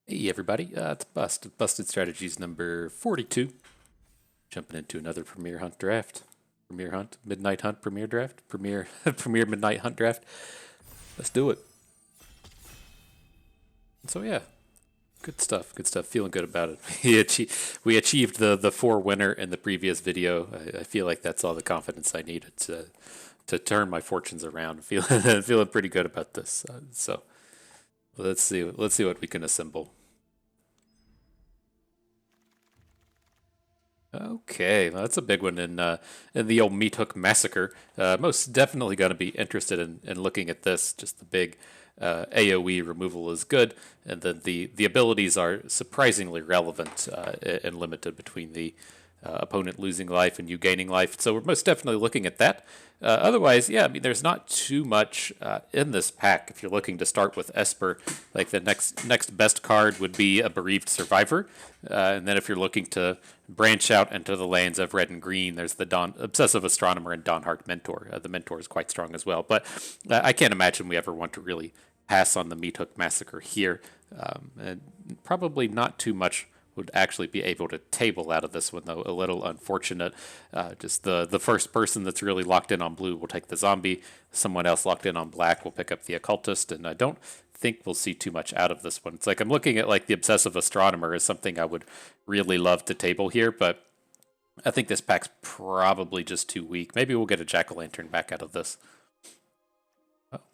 Hey everybody, it's Busted Strategies number 42. Jumping into another Premier Hunt draft. Premier Hunt, Midnight Hunt Premier draft. Premier Midnight Hunt draft. Let's do it. So yeah, good stuff, good stuff. Feeling good about it. We achieved the 4 winner in the previous video. I feel like that's all the confidence I needed to turn my fortunes around. Feeling pretty good about this. So let's see what we can assemble. Okay, well, that's a big one in the old Meat Hook Massacre. Most definitely going to be interested in looking at this. Just the big AOE removal is good, and then the abilities are surprisingly relevant and limited between the opponent losing life and you gaining life. So we're most definitely looking at that. Otherwise, yeah, I mean, there's not too much in this pack. If you're looking to start with Esper, like the next best card would be a Bereaved Survivor, and then if you're looking to branch out into the lands of red and green, there's the Obsessive Astronomer and Dawnhart Mentor. The Mentor is quite strong as well, but I can't imagine we ever want to really pass on the Meat Hook Massacre here, and probably not too much would actually be able to table out of this one, though. A little unfortunate. Just the first person that's really locked in on blue will take the zombie. Someone else locked in on black will pick up the occultist, and I don't think we'll see too much out of this one. It's like I'm looking at like the Obsessive Astronomer as something I would really love to table here, but I think this pack's probably just too weak. Maybe we'll get a Jack-o'-lantern back out of this.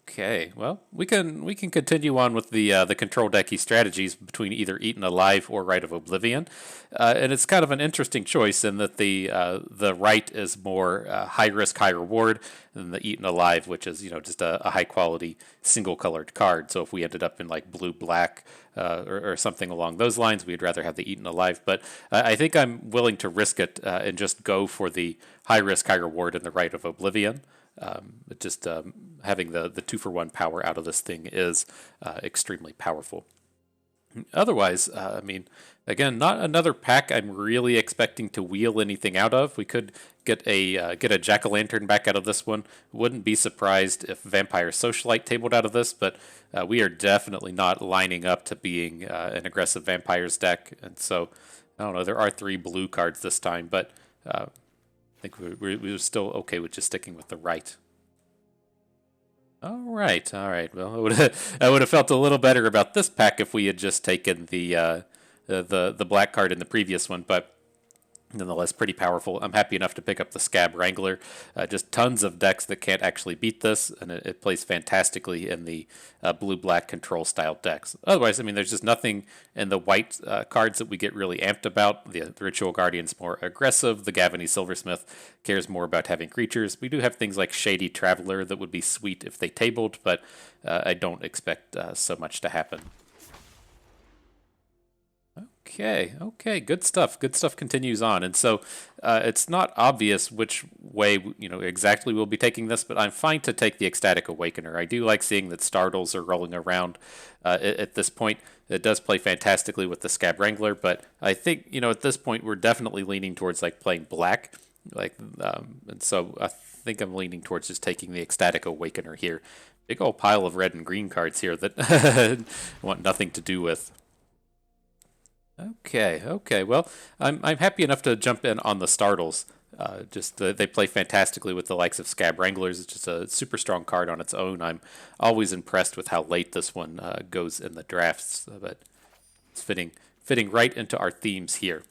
Okay, well, we can continue on with the control decky strategies between either Eaten Alive or Rite of Oblivion, and it's kind of an interesting choice in that the Rite is more high risk, high reward than the Eaten Alive, which is just a high quality single colored card. So if we ended up in like blue black or something along those lines, we'd rather have the Eaten Alive. But I think I'm willing to risk it and just go for the high risk, high reward in the Rite of Oblivion. Just having the 2-for-1 power out of this thing is extremely powerful. Otherwise, I mean, again, not another pack I'm really expecting to wheel anything out of. We could get a Jack-o'-lantern back out of this one. Wouldn't be surprised if Vampire Socialite tabled out of this, but we are definitely not lining up to being an aggressive Vampires deck. And so, I don't know, there are 3 blue cards this time, but I think we're still okay with just sticking with the Rite. All right, all right. Well, I would have felt a little better about this pack if we had just taken the black card in the previous one, but nonetheless pretty powerful. I'm happy enough to pick up the Scab Wrangler. Just tons of decks that can't actually beat this, and it plays fantastically in the blue-black control style decks. Otherwise, I mean, there's just nothing in the white cards that we get really amped about. The Ritual Guardian's more aggressive. The Gavany Silversmith cares more about having creatures. We do have things like Shady Traveler that would be sweet if they tabled, but I don't expect so much to happen. Okay, good stuff. Good stuff continues on, and so it's not obvious which way exactly we'll be taking this, but I'm fine to take the Ecstatic Awakener. I do like seeing that Startles are rolling around at this point. It does play fantastically with the Scab Wrangler, but I think at this point we're definitely leaning towards like playing black, and so I think I'm leaning towards just taking the Ecstatic Awakener here. Big old pile of red and green cards here that I want nothing to do with. Okay. Well, I'm happy enough to jump in on the Startles. They play fantastically with the likes of Scab Wranglers. It's just a super strong card on its own. I'm always impressed with how late this one goes in the drafts, but it's fitting right into our themes here.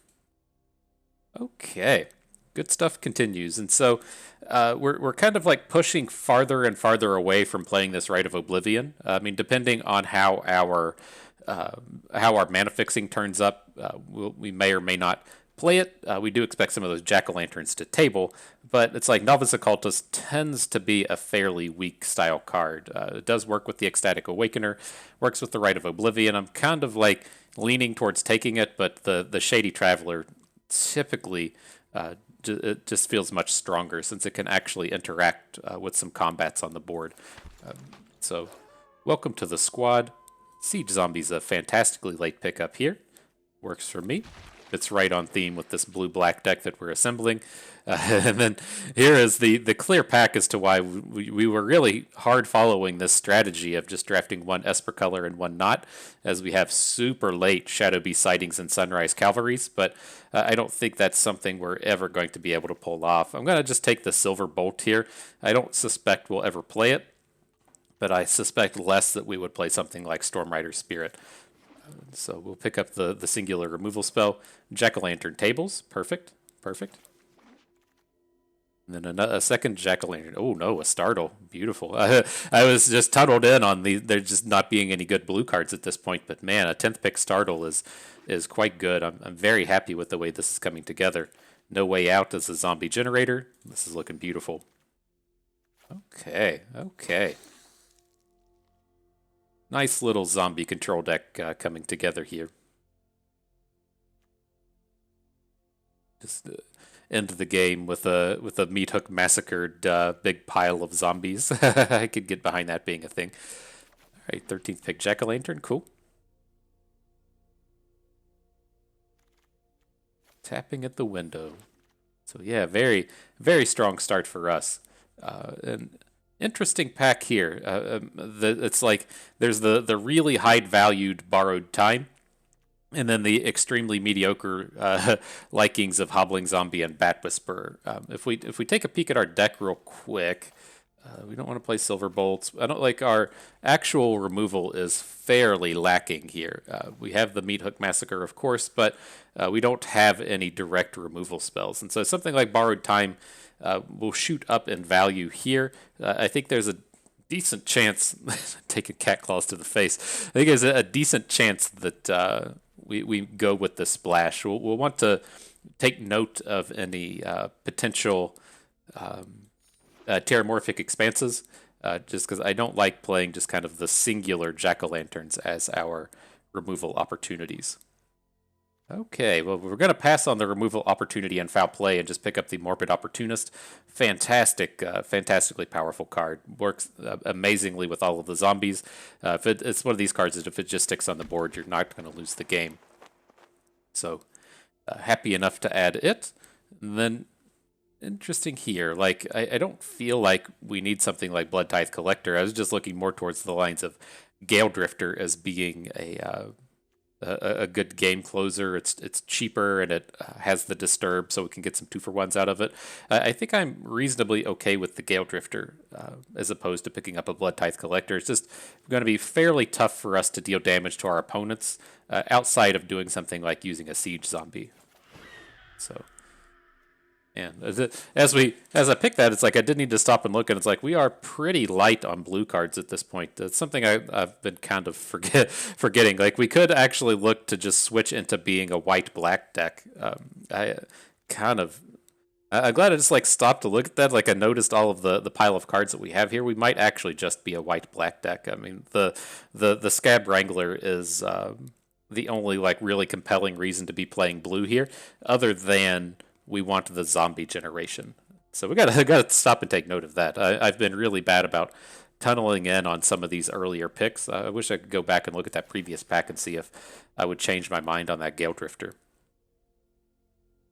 Okay, good stuff continues, and so we're kind of like pushing farther and farther away from playing this Rite of Oblivion. I mean, depending on how our mana fixing turns up, we may or may not play it. We do expect some of those Jack-o'-lanterns to table, but it's like Novice Occultist tends to be a fairly weak style card. It does work with the Ecstatic Awakener, works with the Rite of Oblivion. I'm kind of like leaning towards taking it, but the Shady Traveler typically it just feels much stronger since it can actually interact with some combats on the board. So, welcome to the squad. Siege Zombie's a fantastically late pickup here. Works for me. it's right on theme with this blue-black deck that we're assembling. And then here is the clear pack as to why we were really hard following this strategy of just drafting one Esper color and one not, as we have super late Shadow Beast Sightings and Sunrise Cavalries, but I don't think that's something we're ever going to be able to pull off. I'm going to just take the Silver Bolt here. I don't suspect we'll ever play it, but I suspect less that we would play something like Stormrider Spirit. So we'll pick up the singular removal spell. Jack-o'-lantern Tables, perfect, perfect. And then a second Jack-o'-lantern. Oh no, a Startle, beautiful. I was just tunneled in on there just not being any good blue cards at this point, but man, a 10th pick Startle is quite good. I'm very happy with the way this is coming together. No Way Out as a zombie generator. This is looking beautiful. Okay, okay. Nice little zombie control deck coming together here. Just end the game with a meat hook massacred big pile of zombies. I could get behind that being a thing. All right, 13th pick Jack-o'-lantern, cool. Tapping at the window. So yeah, very, very strong start for us. And interesting pack here. It's like there's the really high valued Borrowed Time, and then the extremely mediocre likings of Hobbling Zombie and Bat Whisperer. If we take a peek at our deck real quick, we don't want to play Silver Bolts. I don't like our actual removal is fairly lacking here. We have the Meat Hook Massacre, of course, but we don't have any direct removal spells. And so something like Borrowed Time will shoot up in value here. I think there's a decent chance, taking cat claws to the face, I think there's a decent chance that we go with the splash. We'll want to take note of any potential terramorphic expanses, just because I don't like playing just kind of the singular jack-o'-lanterns as our removal opportunities. Okay, well, we're going to pass on the removal opportunity and foul play and just pick up the Morbid Opportunist. Fantastic, fantastically powerful card. Works amazingly with all of the zombies. It's one of these cards that if it just sticks on the board, you're not going to lose the game. So, happy enough to add it. And then, interesting here, like, I don't feel like we need something like Blood Tithe Collector. I was just looking more towards the lines of Gale Drifter as being a good game closer. It's cheaper and it has the disturb, so we can get some 2-for-1s out of it. I think I'm reasonably okay with the Gale Drifter as opposed to picking up a Blood Tithe Collector. It's just going to be fairly tough for us to deal damage to our opponents outside of doing something like using a Siege Zombie. So, and as I pick that, it's like I did need to stop and look, and it's like we are pretty light on blue cards at this point. It's something I've been kind of forgetting. Like we could actually look to just switch into being a white-black deck. I'm glad I just like stopped to look at that. Like I noticed all of the pile of cards that we have here. We might actually just be a white-black deck. I mean, the Scab Wrangler is the only like really compelling reason to be playing blue here, other than we want the zombie generation. So we gotta stop and take note of that. I've been really bad about tunneling in on some of these earlier picks. I wish I could go back and look at that previous pack and see if I would change my mind on that Gale Drifter.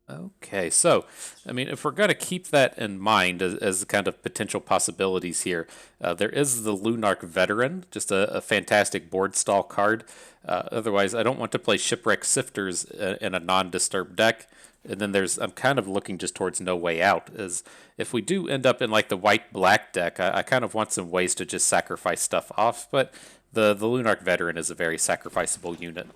Okay, so, I mean, if we're going to keep that in mind as kind of potential possibilities here, there is the Lunark Veteran, just a fantastic board stall card. Otherwise, I don't want to play Shipwreck Sifters in a non-disturb deck. And then I'm kind of looking just towards No Way Out, is if we do end up in like the white-black deck, I kind of want some ways to just sacrifice stuff off, but the Lunark Veteran is a very sacrificable unit.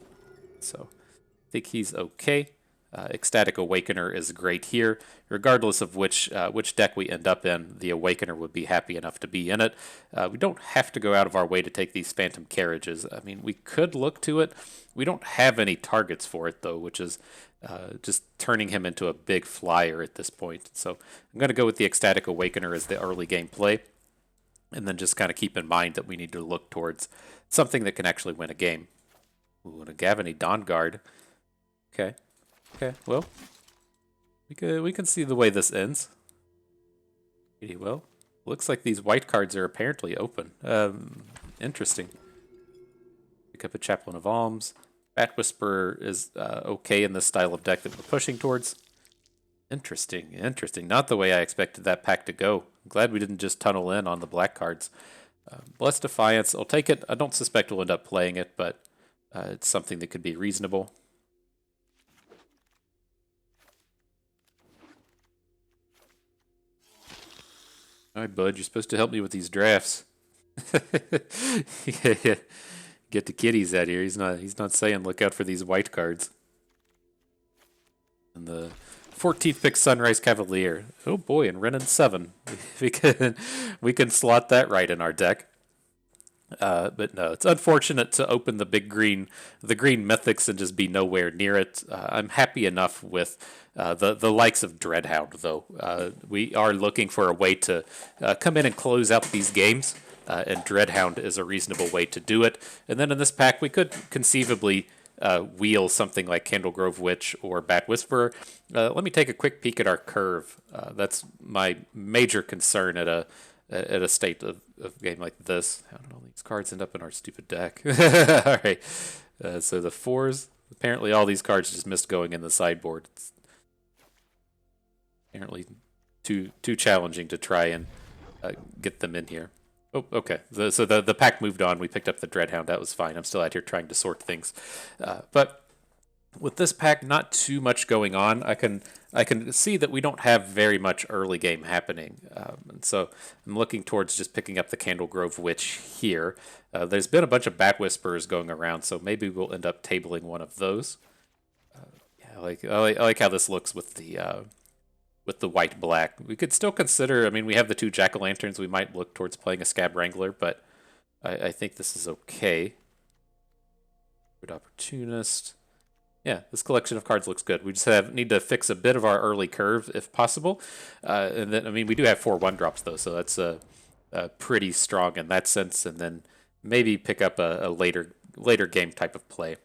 So, I think he's okay. Ecstatic Awakener is great here. Regardless of which deck we end up in, the Awakener would be happy enough to be in it. We don't have to go out of our way to take these Phantom Carriages. I mean, we could look to it. We don't have any targets for it, though, which is just turning him into a big flyer at this point. So I'm going to go with the Ecstatic Awakener as the early game play, and then just kind of keep in mind that we need to look towards something that can actually win a game. Ooh, and a Gavany Dawnguard. Okay, well, we can see the way this ends. Pretty well. Looks like these white cards are apparently open. Interesting. Pick up a Chaplain of Alms. Bat Whisperer is okay in this style of deck that we're pushing towards. Interesting, interesting. Not the way I expected that pack to go. I'm glad we didn't just tunnel in on the black cards. Blessed Defiance, I'll take it. I don't suspect we'll end up playing it, but it's something that could be reasonable. All right, bud, you're supposed to help me with these drafts. Yeah. Get the kitties out here. He's not saying look out for these white cards. And the 14th pick, Sunrise Cavalier. Oh boy, and Renin 7. we can slot that right in our deck. But no, it's unfortunate to open the green mythics and just be nowhere near it. I'm happy enough with the likes of Dreadhound, though. We are looking for a way to come in and close out these games, and Dreadhound is a reasonable way to do it. And then in this pack, we could conceivably wheel something like Candlegrove Witch or Bat Whisperer. Let me take a quick peek at our curve. That's my major concern at a state of game like this. How did all these cards end up in our stupid deck? All right. So the 4s, apparently all these cards just missed going in the sideboard. It's apparently too challenging to try and get them in here. Oh, okay. So the pack moved on. We picked up the Dreadhound. That was fine. I'm still out here trying to sort things. But with this pack, not too much going on. I can see that we don't have very much early game happening. And so I'm looking towards just picking up the Candlegrove Witch here. There's been a bunch of Bat Whisperers going around, so maybe we'll end up tabling one of those. Yeah, I like how this looks with the white-black. We could still consider, I mean, we have the 2 Jack-o'-lanterns. We might look towards playing a Scab Wrangler, but I think this is okay. Good Opportunist. Yeah, this collection of cards looks good. We just need to fix a bit of our early curve, if possible. And then, I mean, we do have 4 1-drops, though, so that's pretty strong in that sense. And then maybe pick up a later game type of play.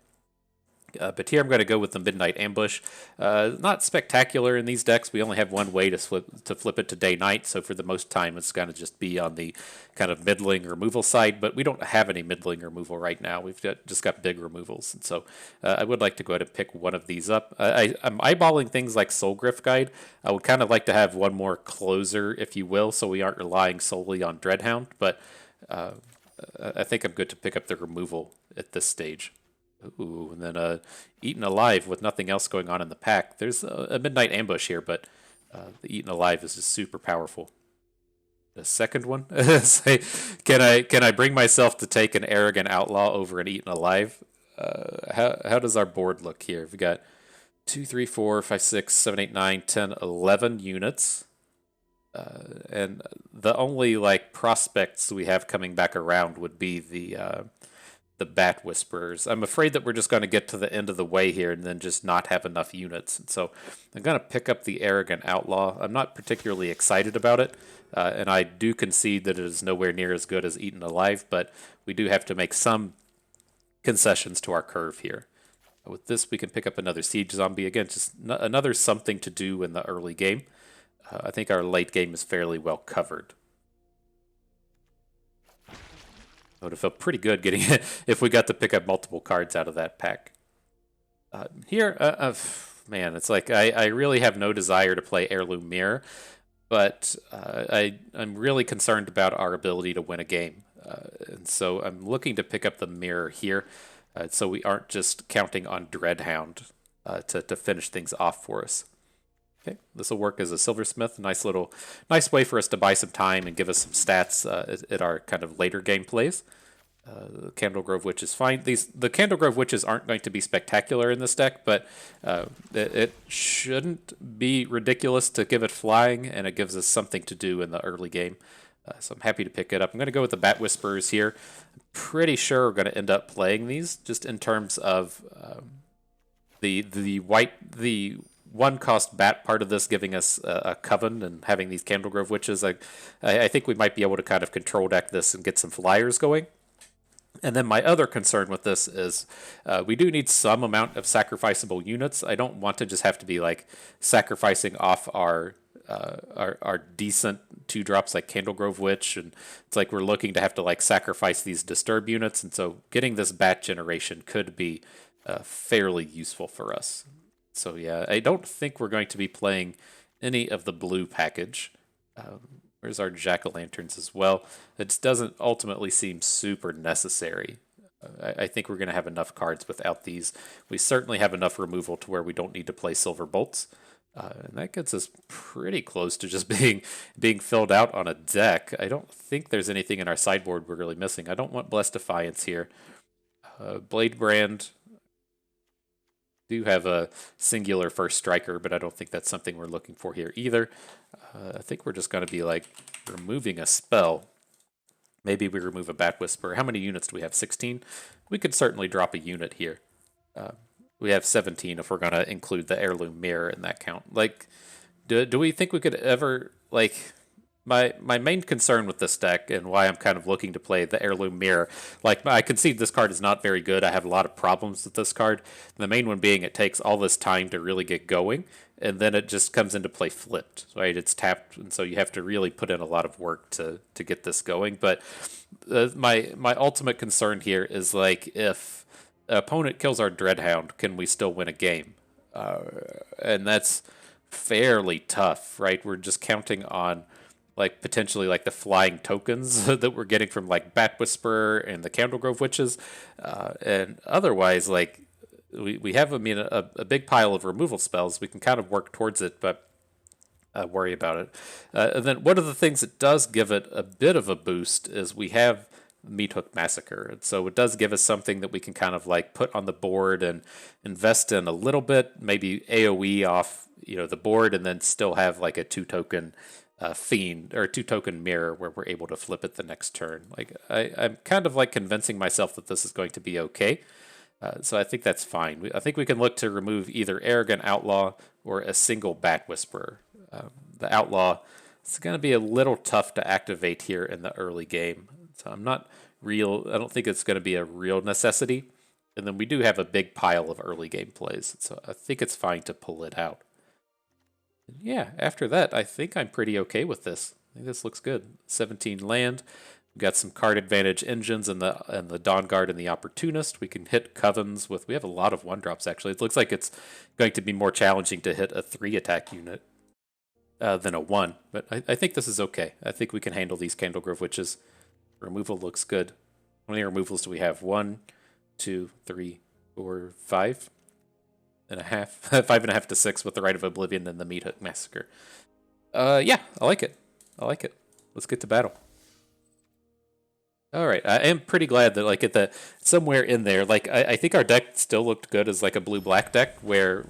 But here I'm going to go with the Midnight Ambush. Not spectacular in these decks. We only have one way to flip it to day-night, so for the most time it's going to just be on the kind of middling removal side, but we don't have any middling removal right now. We've just got big removals, and so I would like to go ahead and pick one of these up. I'm eyeballing things like Soulgriff Guide. I would kind of like to have one more closer, if you will, so we aren't relying solely on Dreadhound, but I think I'm good to pick up the removal at this stage. Ooh, and then Eaten Alive with nothing else going on in the pack. There's a Midnight Ambush here, but the Eaten Alive is just super powerful. The second one? Say, can I bring myself to take an Arrogant Outlaw over an Eaten Alive? How does our board look here? We've got 2, 3, 4, 5, 6, 7, 8, 9, 10, 11 units. And the only like prospects we have coming back around would be the Bat Whisperers. I'm afraid that we're just going to get to the end of the way here and then just not have enough units. And so I'm going to pick up the Arrogant Outlaw. I'm not particularly excited about it, and I do concede that it is nowhere near as good as Eaten Alive, but we do have to make some concessions to our curve here. With this, we can pick up another Siege Zombie. Again, just another something to do in the early game. I think our late game is fairly well covered. I would have felt pretty good getting it if we got to pick up multiple cards out of that pack. Here, man, it's like I really have no desire to play Heirloom Mirror, but I'm really concerned about our ability to win a game. And so I'm looking to pick up the Mirror here, so we aren't just counting on Dreadhound to finish things off for us. Okay, this will work as a silversmith. Nice way for us to buy some time and give us some stats at our kind of later game plays. The Candlegrove Witch is fine. The Candlegrove Witches aren't going to be spectacular in this deck, but it shouldn't be ridiculous to give it flying, and it gives us something to do in the early game. So I'm happy to pick it up. I'm going to go with the Bat Whisperers here. I'm pretty sure we're going to end up playing these, just in terms of the 1-cost bat part of this giving us a Coven and having these Candlegrove Witches. I think we might be able to kind of control deck this and get some flyers going. And then my other concern with this is we do need some amount of sacrificable units. I don't want to just have to be like sacrificing off our decent 2-drops like Candlegrove Witch, and it's like we're looking to have to like sacrifice these Disturb units, and so getting this bat generation could be fairly useful for us. So yeah, I don't think we're going to be playing any of the blue package. Where's our jack-o'-lanterns as well? It doesn't ultimately seem super necessary. I think we're going to have enough cards without these. We certainly have enough removal to where we don't need to play silver bolts. And that gets us pretty close to just being filled out on a deck. I don't think there's anything in our sideboard we're really missing. I don't want Blessed Defiance here. Blade Brand do have a singular first striker, but I don't think that's something we're looking for here either. I think we're just going to be like removing a spell. Maybe we remove a Bat Whisper. How many units do we have? 16? We could certainly drop a unit here. We have 17 if we're going to include the Heirloom Mirror in that count. Like, do we think we could ever, like, my main concern with this deck and why I'm kind of looking to play the Heirloom Mirror, like, I concede this card is not very good. I have a lot of problems with this card. The main one being it takes all this time to really get going, and then it just comes into play flipped, right? It's tapped, and so you have to really put in a lot of work to get this going. But my ultimate concern here is, like, if an opponent kills our Dreadhound, can we still win a game? And that's fairly tough, right? We're just counting on like potentially like the flying tokens that we're getting from like Bat Whisperer and the Candlegrove Witches, and otherwise like we have a big pile of removal spells. We can kind of work towards it, but worry about it. And then one of the things that does give it a bit of a boost is we have Meat Hook Massacre, and so it does give us something that we can kind of like put on the board and invest in a little bit, maybe AOE off the board, and then still have like a 2-token fiend or a 2-token mirror where we're able to flip it the next turn. Like I'm kind of like convincing myself that this is going to be okay. So I think that's fine. I think we can look to remove either Arrogant Outlaw or a single Bat Whisperer. The Outlaw, it's going to be a little tough to activate here in the early game. So I don't think it's going to be a real necessity. And then we do have a big pile of early game plays. So I think it's fine to pull it out. Yeah, after that, I think I'm pretty okay with this. I think this looks good. 17 land. We've got some card advantage engines and the Dawn Guard and the Opportunist. We can hit Covens with. We have a lot of 1-drops actually. It looks like it's going to be more challenging to hit a 3-attack unit than a 1. But I think this is okay. I think we can handle these Candlegrove Witches. Removal looks good. How many removals do we have? 1, 2, 3, 4, 5. And a half, 5.5 to 6 with the Rite of Oblivion and the Meat Hook Massacre. Yeah, I like it. Let's get to battle. All right, I am pretty glad that like somewhere in there, like I think our deck still looked good as like a blue-black deck where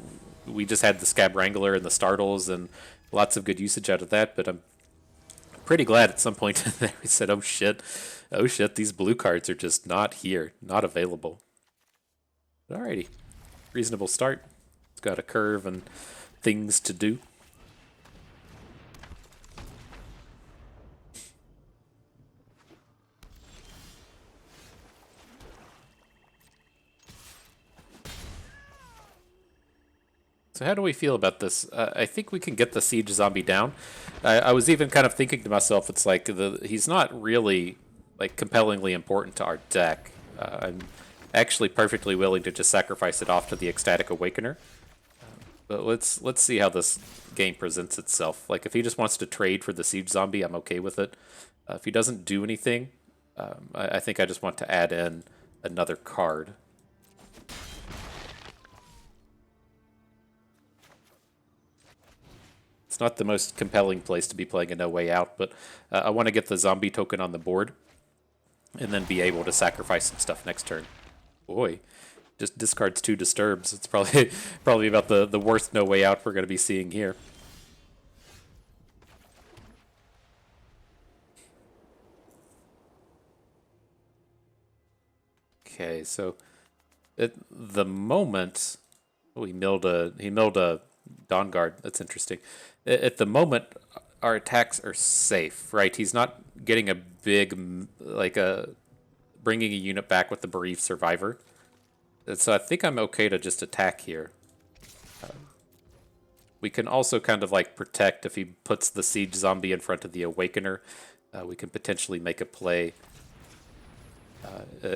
we just had the Scab Wrangler and the Startles and lots of good usage out of that. But I'm pretty glad at some point in there we said, oh shit, these blue cards are just not here, not available. Alrighty. Reasonable start. It's got a curve and things to do. So how do we feel about this? I think we can get the Siege Zombie down. I was even kind of thinking to myself, it's like he's not really like compellingly important to our deck. I'm actually perfectly willing to just sacrifice it off to the Ecstatic Awakener. But let's see how this game presents itself. Like if he just wants to trade for the Siege Zombie, I'm okay with it. If he doesn't do anything, I think I just want to add in another card. It's not the most compelling place to be playing a No Way Out, but I want to get the zombie token on the board and then be able to sacrifice some stuff next turn. Boy, just discards 2 Disturbs. It's probably about the worst No Way Out we're going to be seeing here. Okay, so at the moment, he milled a Dawn Guard. That's interesting. At the moment, our attacks are safe, right? He's not getting a big bringing a unit back with the Bereaved Survivor. And so I think I'm okay to just attack here. We can also kind of like protect if he puts the Siege Zombie in front of the Awakener. We can potentially make a play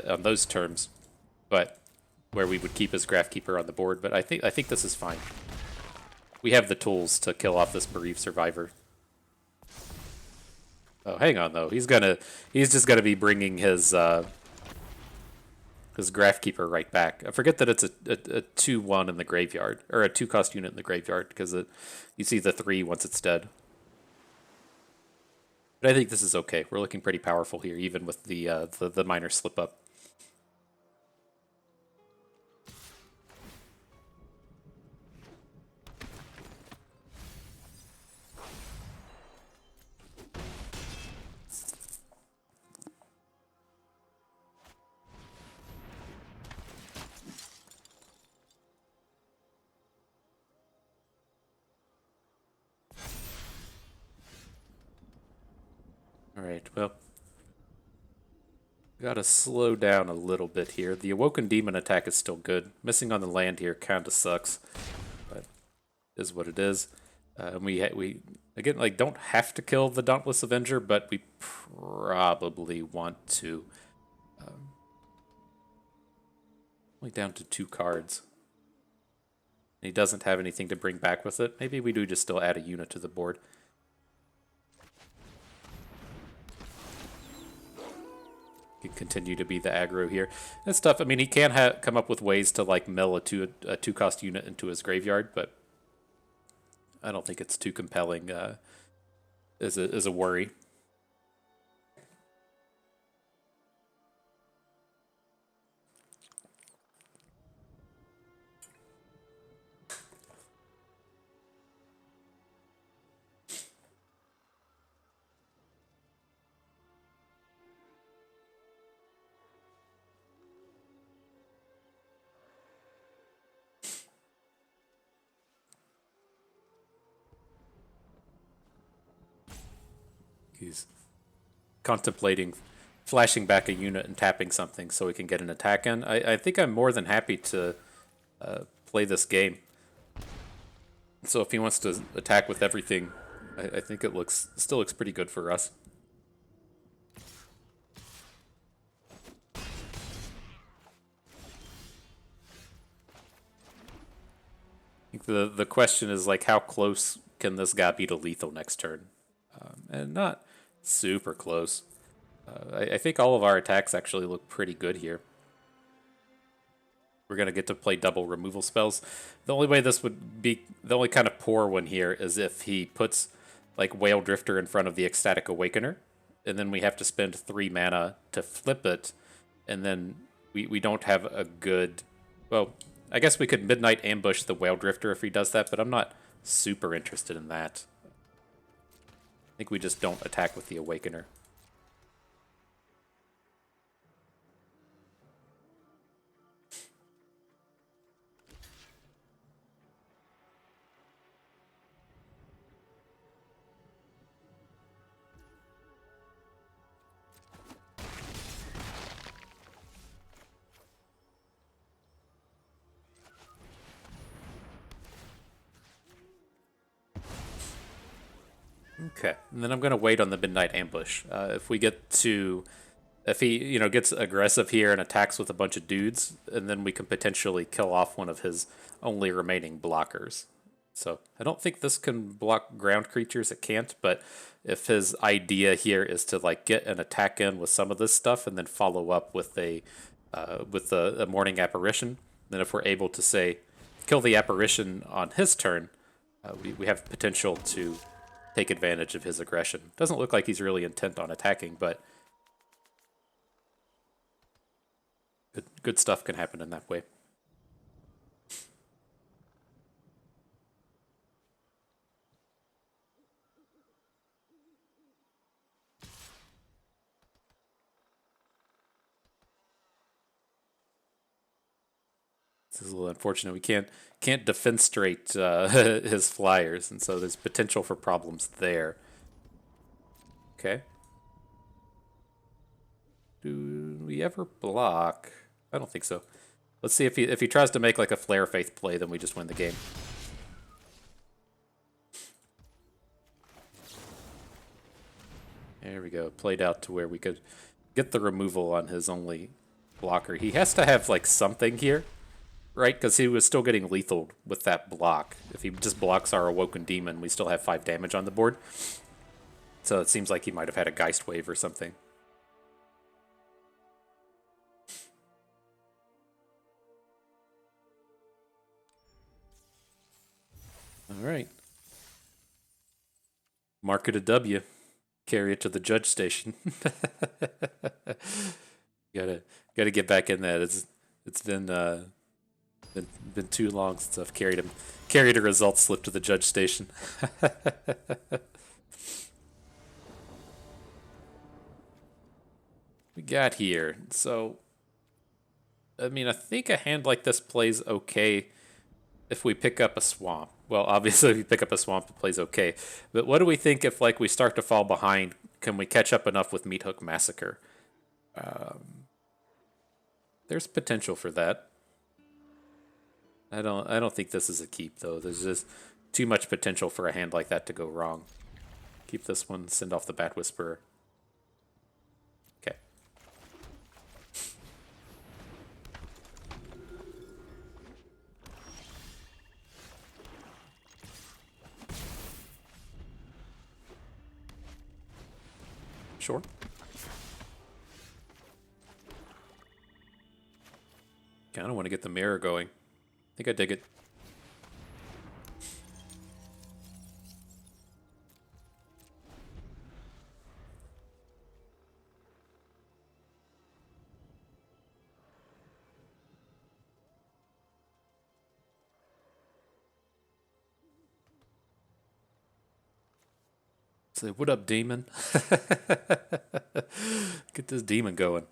on those terms. But where we would keep his Grafkeeper on the board, but I think this is fine. We have the tools to kill off this Bereaved Survivor. Oh, hang on though. He's just gonna be bringing his Grafkeeper right back. I forget that it's a 2/1 in the graveyard, or a 2-cost unit in the graveyard, because you see the 3 once it's dead. But I think this is okay. We're looking pretty powerful here, even with the minor slip up. Alright, well, gotta slow down a little bit here. The Awoken Demon attack is still good. Missing on the land here kinda sucks, but is what it is. We again, like, don't have to kill the Dauntless Avenger, but we probably want to. Only down to 2 cards. And he doesn't have anything to bring back with it. Maybe we do just still add a unit to the board. Continue to be the aggro here. That's tough. I mean, he can come up with ways to like mill a 2-cost unit into his graveyard, but I don't think it's too compelling as a worry. He's contemplating flashing back a unit and tapping something so he can get an attack in. I think I'm more than happy to play this game. So if he wants to attack with everything, I think it still looks pretty good for us. I think the question is, like, how close can this guy be to lethal next turn? And not super close. I think all of our attacks actually look pretty good here. We're going to get to play double removal spells. The only way this would be, the only kind of poor one here is if he puts like Whale Drifter in front of the Ecstatic Awakener, and then we have to spend 3 mana to flip it, and then we don't have a good, well, I guess we could Midnight Ambush the Whale Drifter if he does that, but I'm not super interested in that. I think we just don't attack with the Awakener. Okay, and then I'm going to wait on the Midnight Ambush. If he gets aggressive here and attacks with a bunch of dudes, and then we can potentially kill off one of his only remaining blockers. So I don't think this can block ground creatures. It can't, but if his idea here is to like get an attack in with some of this stuff and then follow up with a Morning Apparition, then if we're able to say kill the apparition on his turn, we have potential to take advantage of his aggression. Doesn't look like he's really intent on attacking, but good stuff can happen in that way. This is a little unfortunate. We can't defenstrate his flyers, and so there's potential for problems there. Okay. Do we ever block? I don't think so. Let's see if he tries to make like a Flare Faith play, then we just win the game. There we go. Played out to where we could get the removal on his only blocker. He has to have like something here. right? Because he was still getting lethal with that block. If he just blocks our Awoken Demon, we still have 5 damage on the board. So it seems like he might have had a Geist Wave or something. All right. Mark it a W. Carry it to the judge station. gotta get back in that. It's been too long since I've carried a result slip to the judge station. We got here. So, I mean, I think a hand like this plays okay if we pick up a swamp. Well, obviously, if you pick up a swamp, it plays okay. But what do we think if, like, we start to fall behind? Can we catch up enough with Meat Hook Massacre? There's potential for that. I don't think this is a keep though. There's just too much potential for a hand like that to go wrong. Keep this one, send off the Bat Whisperer. Okay. Sure. Kind of want to get the mirror going. I think I dig it. Say, what up, demon? Get this demon going.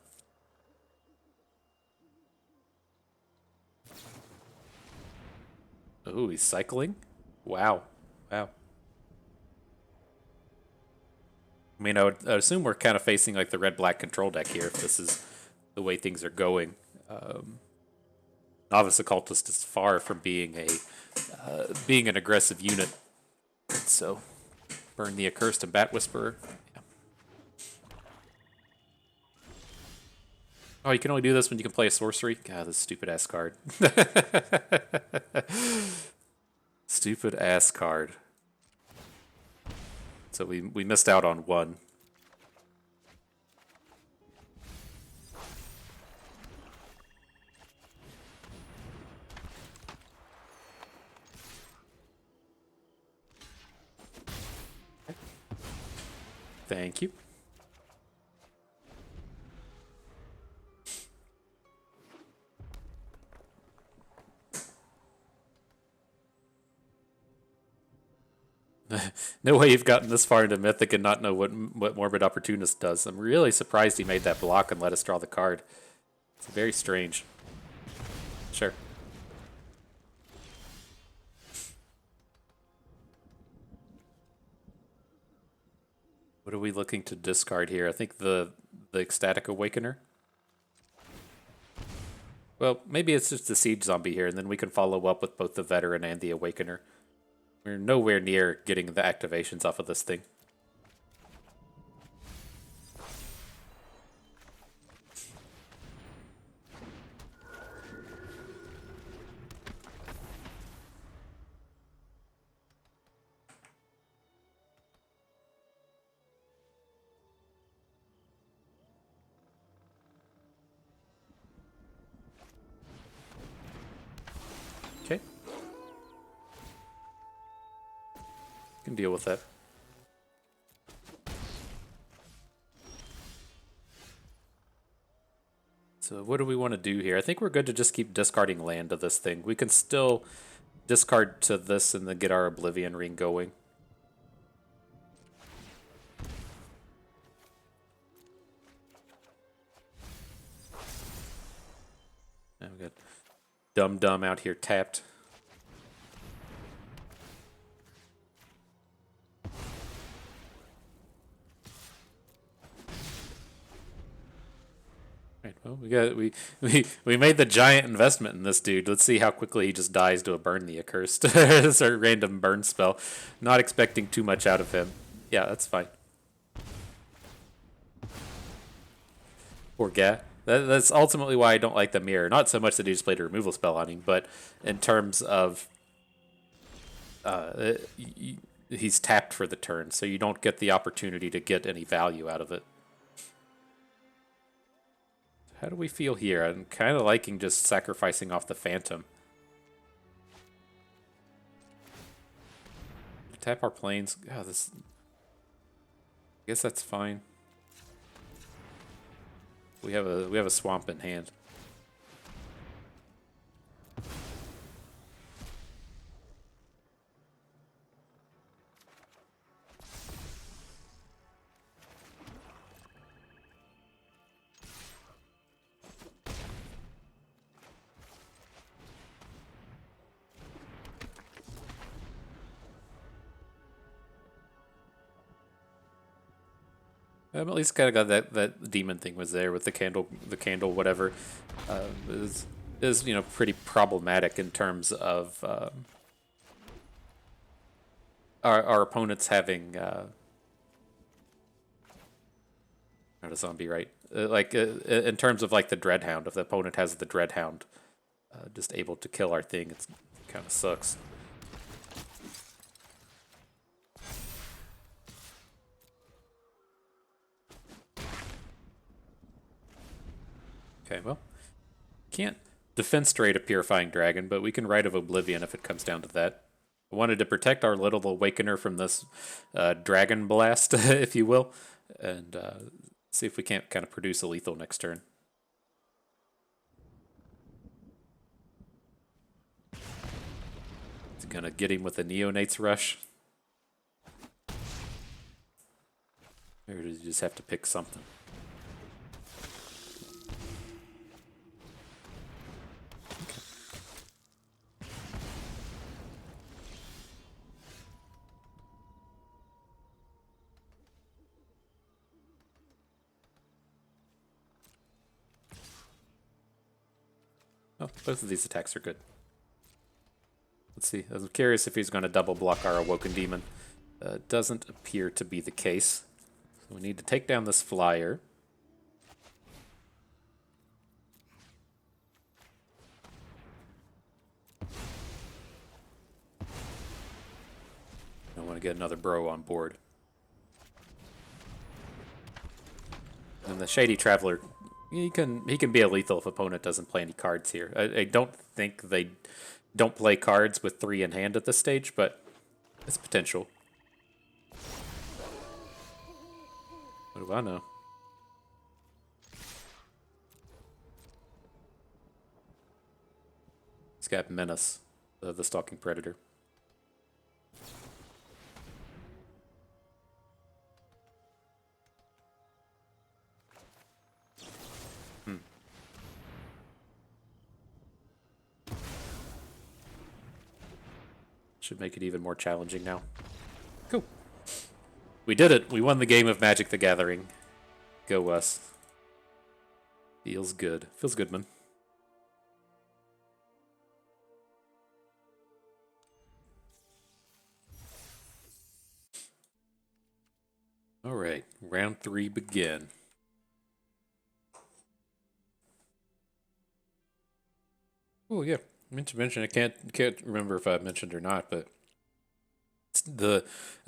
Oh, he's cycling? Wow. Wow. I mean, I would assume we're kind of facing like the red-black control deck here if this is the way things are going. Novice Occultist is far from being an aggressive unit. So, burn the Accursed and Bat Whisperer. Yeah. Oh, you can only do this when you can play a sorcery? God, this stupid-ass card. Stupid-ass card. So we missed out on one. Thank you. No way you've gotten this far into Mythic and not know what Morbid Opportunist does. I'm really surprised he made that block and let us draw the card. It's very strange. Sure. What are we looking to discard here? I think the Ecstatic Awakener. Well, maybe it's just the Siege Zombie here, and then we can follow up with both the Veteran and the Awakener. We're nowhere near getting the activations off of this thing. Okay. Can deal with that. So what do we want to do here? I think we're good to just keep discarding land to this thing. We can still discard to this and then get our Oblivion Ring going. Now we got Dum out here tapped. Right, well, we made the giant investment in this dude. Let's see how quickly he just dies to a Burn the Accursed. It's a random burn spell. Not expecting too much out of him. Yeah, that's fine. Poor guy. That's ultimately why I don't like the mirror. Not so much that he just played a removal spell on him, but in terms of uh, he's tapped for the turn, so you don't get the opportunity to get any value out of it. How do we feel here? I'm kind of liking just sacrificing off the Phantom. Tap our planes. Oh, this. I guess that's fine. We have a swamp in hand. At least kind of got that demon thing was there with the candle, whatever. Is pretty problematic in terms of our opponents having not a zombie, right? In terms of like the Dreadhound, if the opponent has the Dreadhound, just able to kill our thing, it kind of sucks. Okay, well, can't defenstrate a Purifying Dragon, but we can Rite of Oblivion if it comes down to that. I wanted to protect our little Awakener from this Dragon Blast, if you will, and see if we can't kind of produce a lethal next turn. It's gonna get him with a Neonate's Rush. Or does he just have to pick something? Oh, both of these attacks are good. Let's see. I'm curious if he's going to double block our Awoken Demon. Doesn't appear to be the case. So we need to take down this flyer. I want to get another bro on board. And the Shady Traveler, he can be a lethal if opponent doesn't play any cards here. I don't think they don't play cards with 3 in hand at this stage, but it's potential. What do I know? He's got Menace, the Stalking Predator. Should make it even more challenging now. Cool. We did it. We won the game of Magic the Gathering. Go us. Feels good. Feels good, man. All right. Round 3 begin. Oh, yeah. I meant to mention, I can't remember if I mentioned or not, but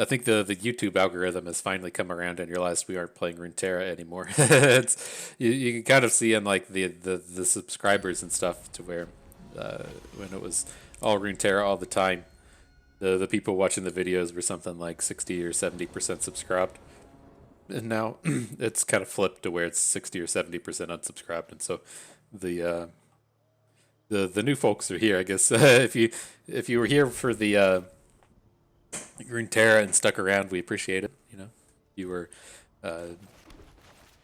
I think the YouTube algorithm has finally come around and realized we aren't playing Runeterra anymore. You can kind of see in like the subscribers and stuff to where when it was all Runeterra all the time, the people watching the videos were something like 60 or 70% subscribed, and now it's kind of flipped to where it's 60 or 70% unsubscribed, and so the the new folks are here, I guess. If you were here for the Runeterra and stuck around, we appreciate it. You know, you were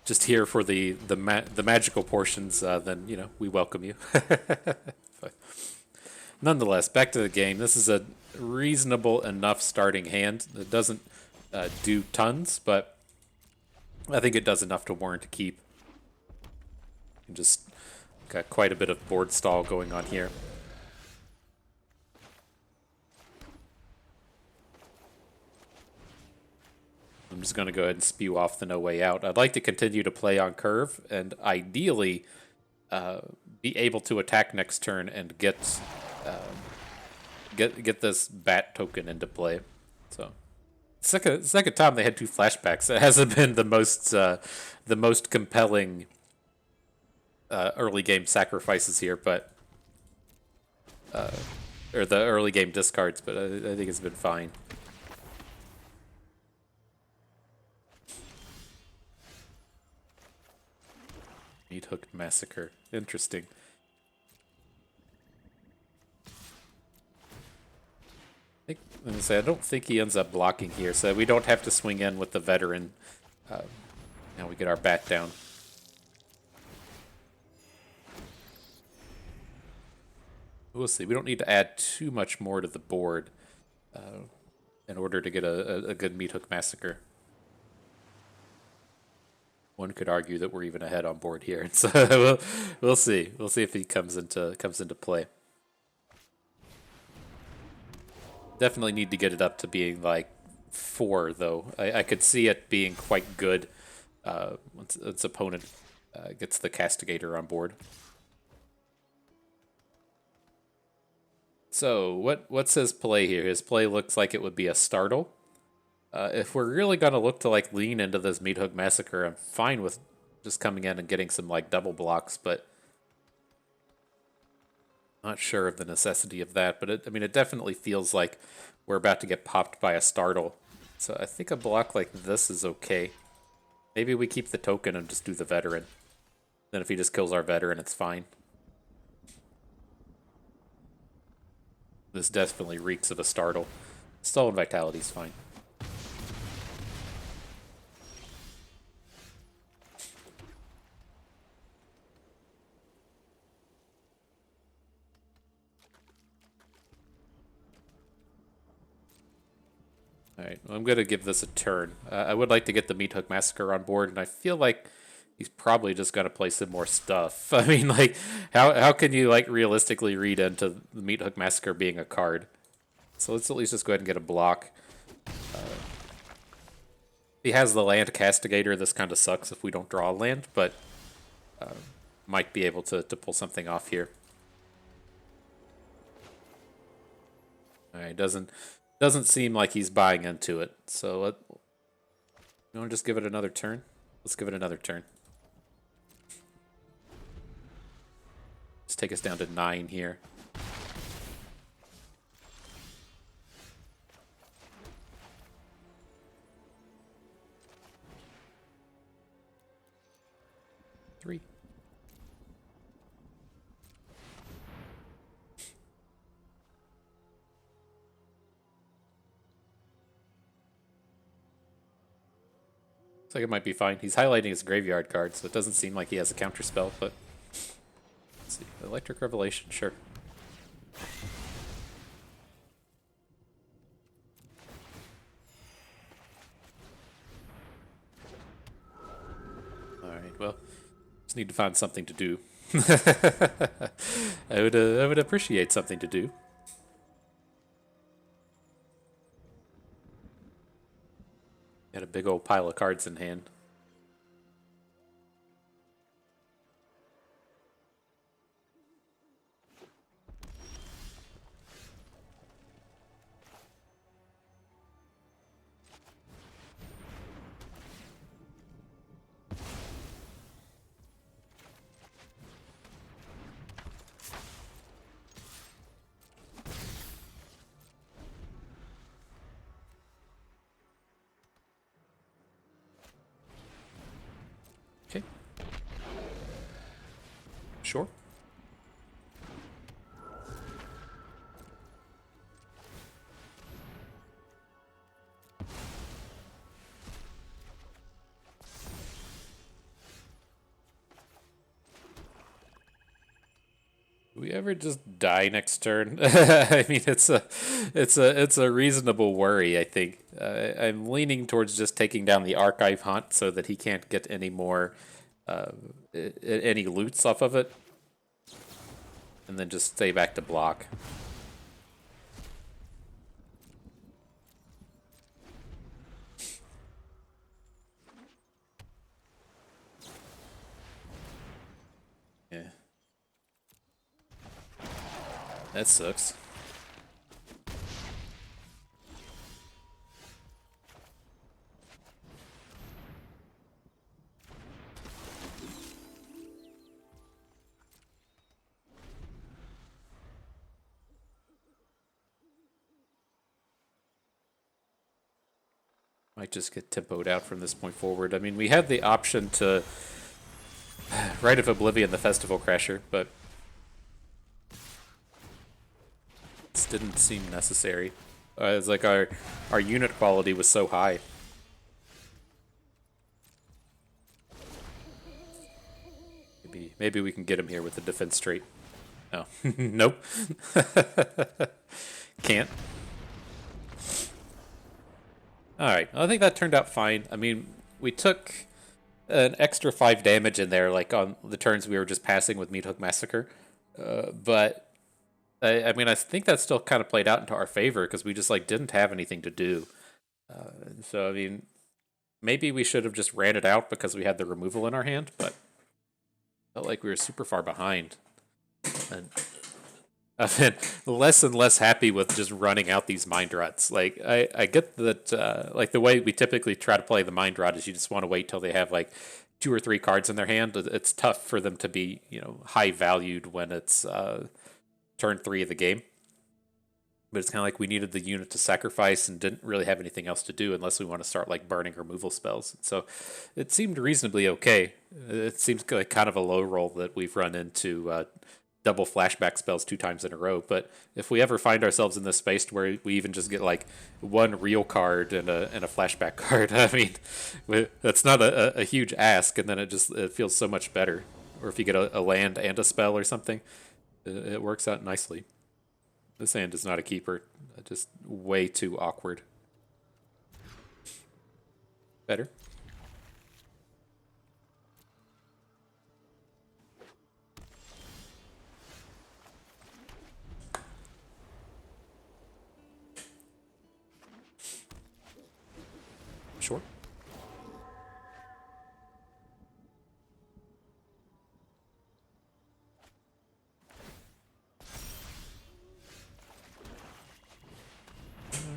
just here for the magical portions, then we welcome you. But nonetheless, back to the game. This is a reasonable enough starting hand. It doesn't do tons, but I think it does enough to warrant a keep. And just got quite a bit of board stall going on here. I'm just going to go ahead and spew off the No Way Out. I'd like to continue to play on curve and ideally be able to attack next turn and get this bat token into play. So second time they had 2 flashbacks. It hasn't been the most compelling early game sacrifices here, but or the early game discards, but I think it's been fine. Meat Hook Massacre. Interesting. I don't think he ends up blocking here, so we don't have to swing in with the veteran. Now we get our bat down. We'll see. We don't need to add too much more to the board in order to get a good Meat Hook Massacre. One could argue that we're even ahead on board here, so we'll see. We'll see if he comes into play. Definitely need to get it up to being like 4, though. I could see it being quite good once its opponent gets the Castigator on board. So what's his play here? His play looks like it would be a Startle. If we're really gonna look to like lean into this Meat Hook Massacre, I'm fine with just coming in and getting some like double blocks, but not sure of the necessity of that. But it definitely feels like we're about to get popped by a Startle. So I think a block like this is okay. Maybe we keep the token and just do the veteran. Then if he just kills our veteran, it's fine. This definitely reeks of a Startle. Stolen Vitality's fine. Alright, well, I'm going to give this a turn. I would like to get the Meat Hook Massacre on board, and I feel like he's probably just going to play some more stuff. I mean, like, how can you, like, realistically read into the Meat Hook Massacre being a card? So let's at least just go ahead and get a block. He has the land Castigator. This kind of sucks if we don't draw a land, but might be able to pull something off here. Alright, doesn't seem like he's buying into it. So you want to just give it another turn? Let's give it another turn. Let's take us down to 9 here. Three. Looks like it might be fine. He's highlighting his graveyard card, so it doesn't seem like he has a counter spell, but let's see. Electric Revelation, sure. Alright, well, just need to find something to do. I would appreciate something to do. Got a big old pile of cards in hand. Okay. Sure. Do we ever just die next turn? I mean, it's a reasonable worry, I think. I'm leaning towards just taking down the Archive Haunt so that he can't get any more any loots off of it, and then just stay back to block. That sucks. Might just get tempoed out from this point forward. I mean, we had the option to Rite of Oblivion the Festival Crasher, but it didn't seem necessary. It's like our unit quality was so high. Maybe we can get him here with the defense straight. No, nope, can't. All right, I think that turned out fine. I mean, we took an extra 5 damage in there, like on the turns we were just passing with Meat Hook Massacre, but I mean, I think that still kind of played out into our favor because we just like didn't have anything to do. So I mean, maybe we should have just ran it out because we had the removal in our hand, but felt like we were super far behind. And I've been less and less happy with just running out these mind rots. Like I get that like the way we typically try to play the mind rot is you just want to wait till they have like 2 or 3 cards in their hand. It's tough for them to be, you know, high valued when it's turn 3 of the game. But it's kind of like we needed the unit to sacrifice and didn't really have anything else to do unless we want to start like burning removal spells. So it seemed reasonably okay. It seems like kind of a low roll that we've run into double flashback spells 2 times in a row. But if we ever find ourselves in this space where we even just get like 1 real card and a flashback card, I mean, that's not a huge ask, and then it feels so much better. Or if you get a land and a spell or something, it works out nicely. This hand is not a keeper. Just way too awkward. Better. Sure.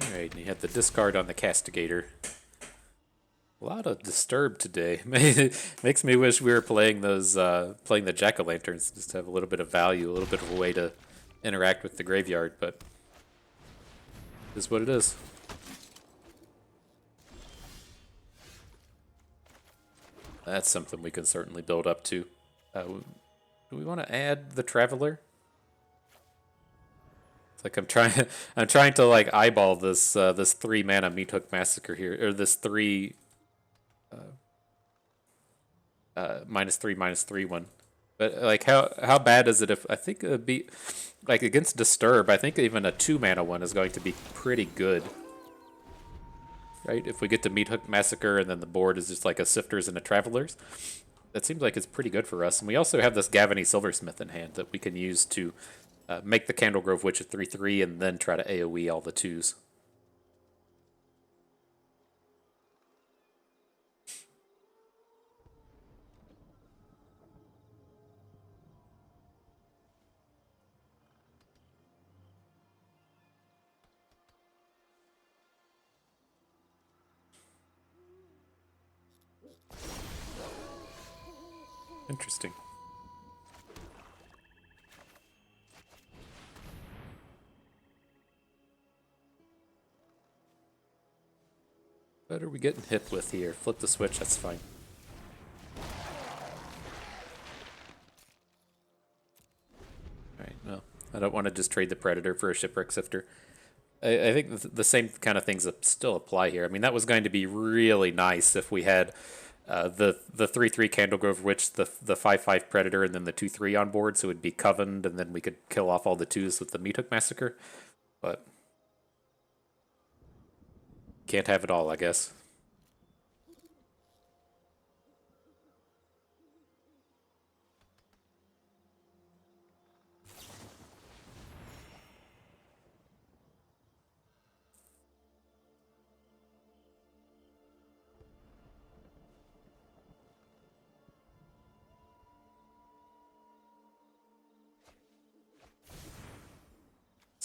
Alright, and you had the discard on the Castigator. A lot of Disturb today. Makes me wish we were playing those, playing the Jack-o'-lanterns, just to have a little bit of value, a little bit of a way to interact with the graveyard, but it is what it is. That's something we can certainly build up to. Do we want to add the Traveler? It's like I'm trying to like eyeball this 3 mana Meat Hook Massacre here, or this 3 -3/-3 one. But like how bad is it if I think it would be like against Disturb? I think even a 2 mana one is going to be pretty good. Right? If we get to Meat Hook Massacre and then the board is just like a Sifters and a Travelers, that seems like it's pretty good for us. And we also have this Gavany Silversmith in hand that we can use to make the Candlegrove Witch a 3/3 and then try to AoE all the 2s. Interesting. What are we getting hit with here? Flip the switch, that's fine. Alright, well, I don't want to just trade the Predator for a Shipwreck Sifter. I think the same kind of things still apply here. I mean, that was going to be really nice if we had the 3/3 Candlegrove Witch, the 5/5 Predator, and then the 2/3 on board, so it would be Covened, and then we could kill off all the 2s with the Meat Hook Massacre. But can't have it all, I guess.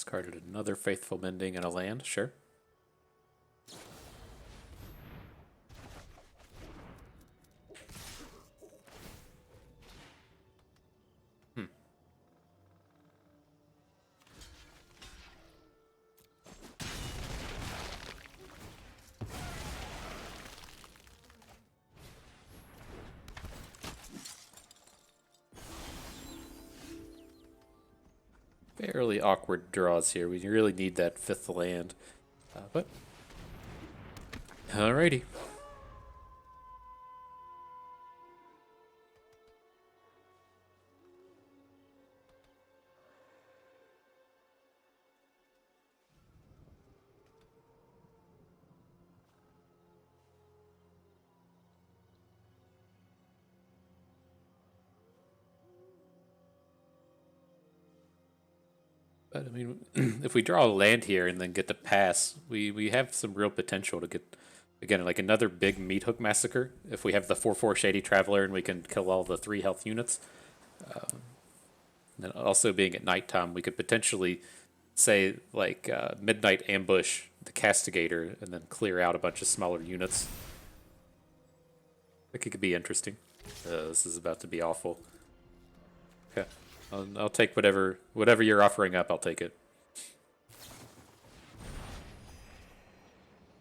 Discarded another Faithful Mending and a land, sure. Fairly awkward draws here. We really need that 5th land. But alrighty. But I mean, if we draw a land here and then get to pass, we have some real potential to get, again, like another big Meat Hook Massacre. If we have the 4/4 Shady Traveler and we can kill all the 3 health units. And also being at nighttime, we could potentially say like Midnight Ambush the Castigator and then clear out a bunch of smaller units. I think it could be interesting. This is about to be awful. Okay. I'll take whatever you're offering up. I'll take it.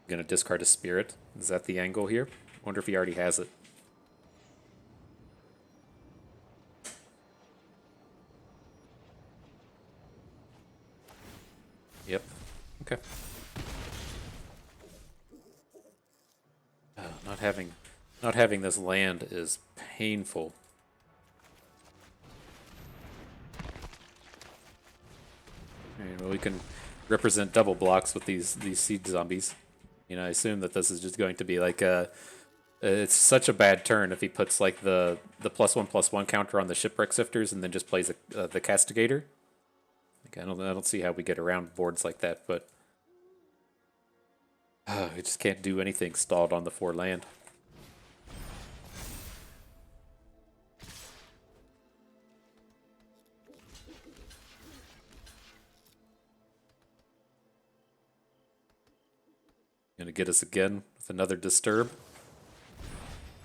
Gonna discard a Spirit. Is that the angle here? Wonder if he already has it. Yep. Okay. Oh, not having this land is painful. Well, we can represent double blocks with these siege zombies. You know, I assume that this is just going to be like a. It's such a bad turn if he puts like the +1/+1 counter on the Shipwreck Sifters and then just plays the Castigator. Like, I don't see how we get around boards like that, but we just can't do anything stalled on the 4 land. Gonna get us again with another Disturb.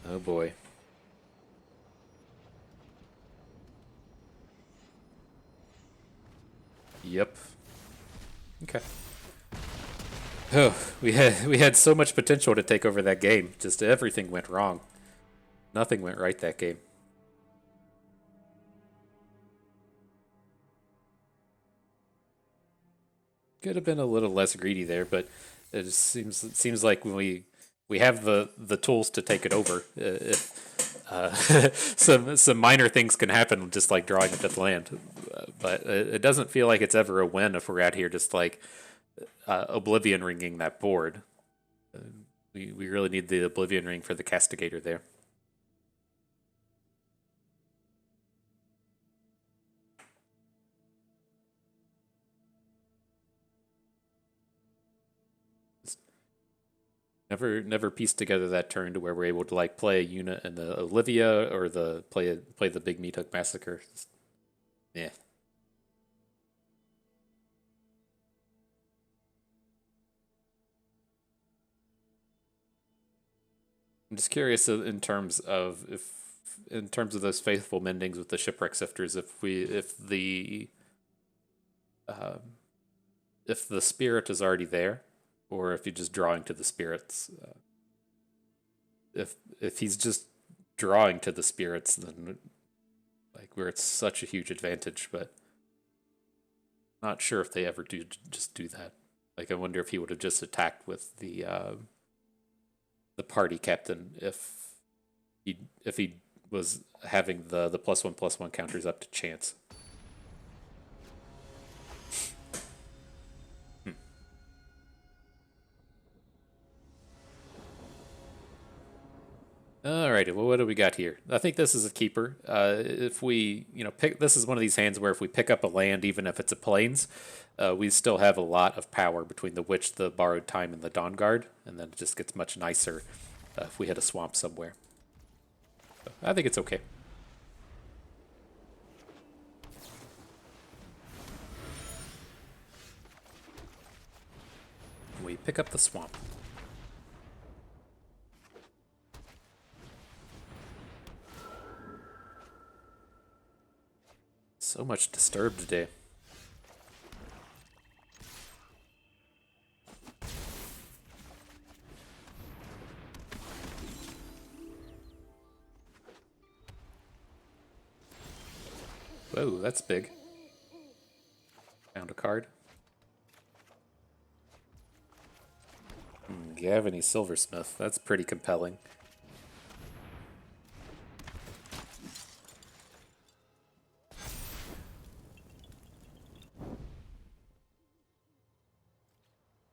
Oh boy. Yep. Okay. Oh, we had so much potential to take over that game. Just everything went wrong. Nothing went right that game. Could have been a little less greedy there, but it seems like when we have the tools to take it over. Some minor things can happen, just like drawing a 5th land, but it doesn't feel like it's ever a win if we're out here just like Oblivion Ringing that board. We really need the Oblivion Ring for the Castigator there. Never pieced together that turn to where we're able to like play a unit in the Olivia or play the big Meat Hook Massacre. Yeah. I'm just curious in terms of those faithful mendings with the Shipwreck Sifters, um, if the spirit is already there, or if you're just drawing to the spirits. If he's just drawing to the spirits, then like where it's such a huge advantage, but not sure if they ever do just do that. Like I wonder if he would have just attacked with the party captain if he was having the +1/+1 counters up to chance. Alrighty, well, what do we got here? I think this is a keeper. If we, pick, this is one of these hands where if we pick up a land, even if it's a plains, we still have a lot of power between the Witch, the Borrowed Time, and the Dawn Guard, and then it just gets much nicer if we hit a swamp somewhere. So I think it's okay. we pick up the swamp. So much disturbed today. Whoa, that's big. Found a card. Gavany Silversmith. That's pretty compelling.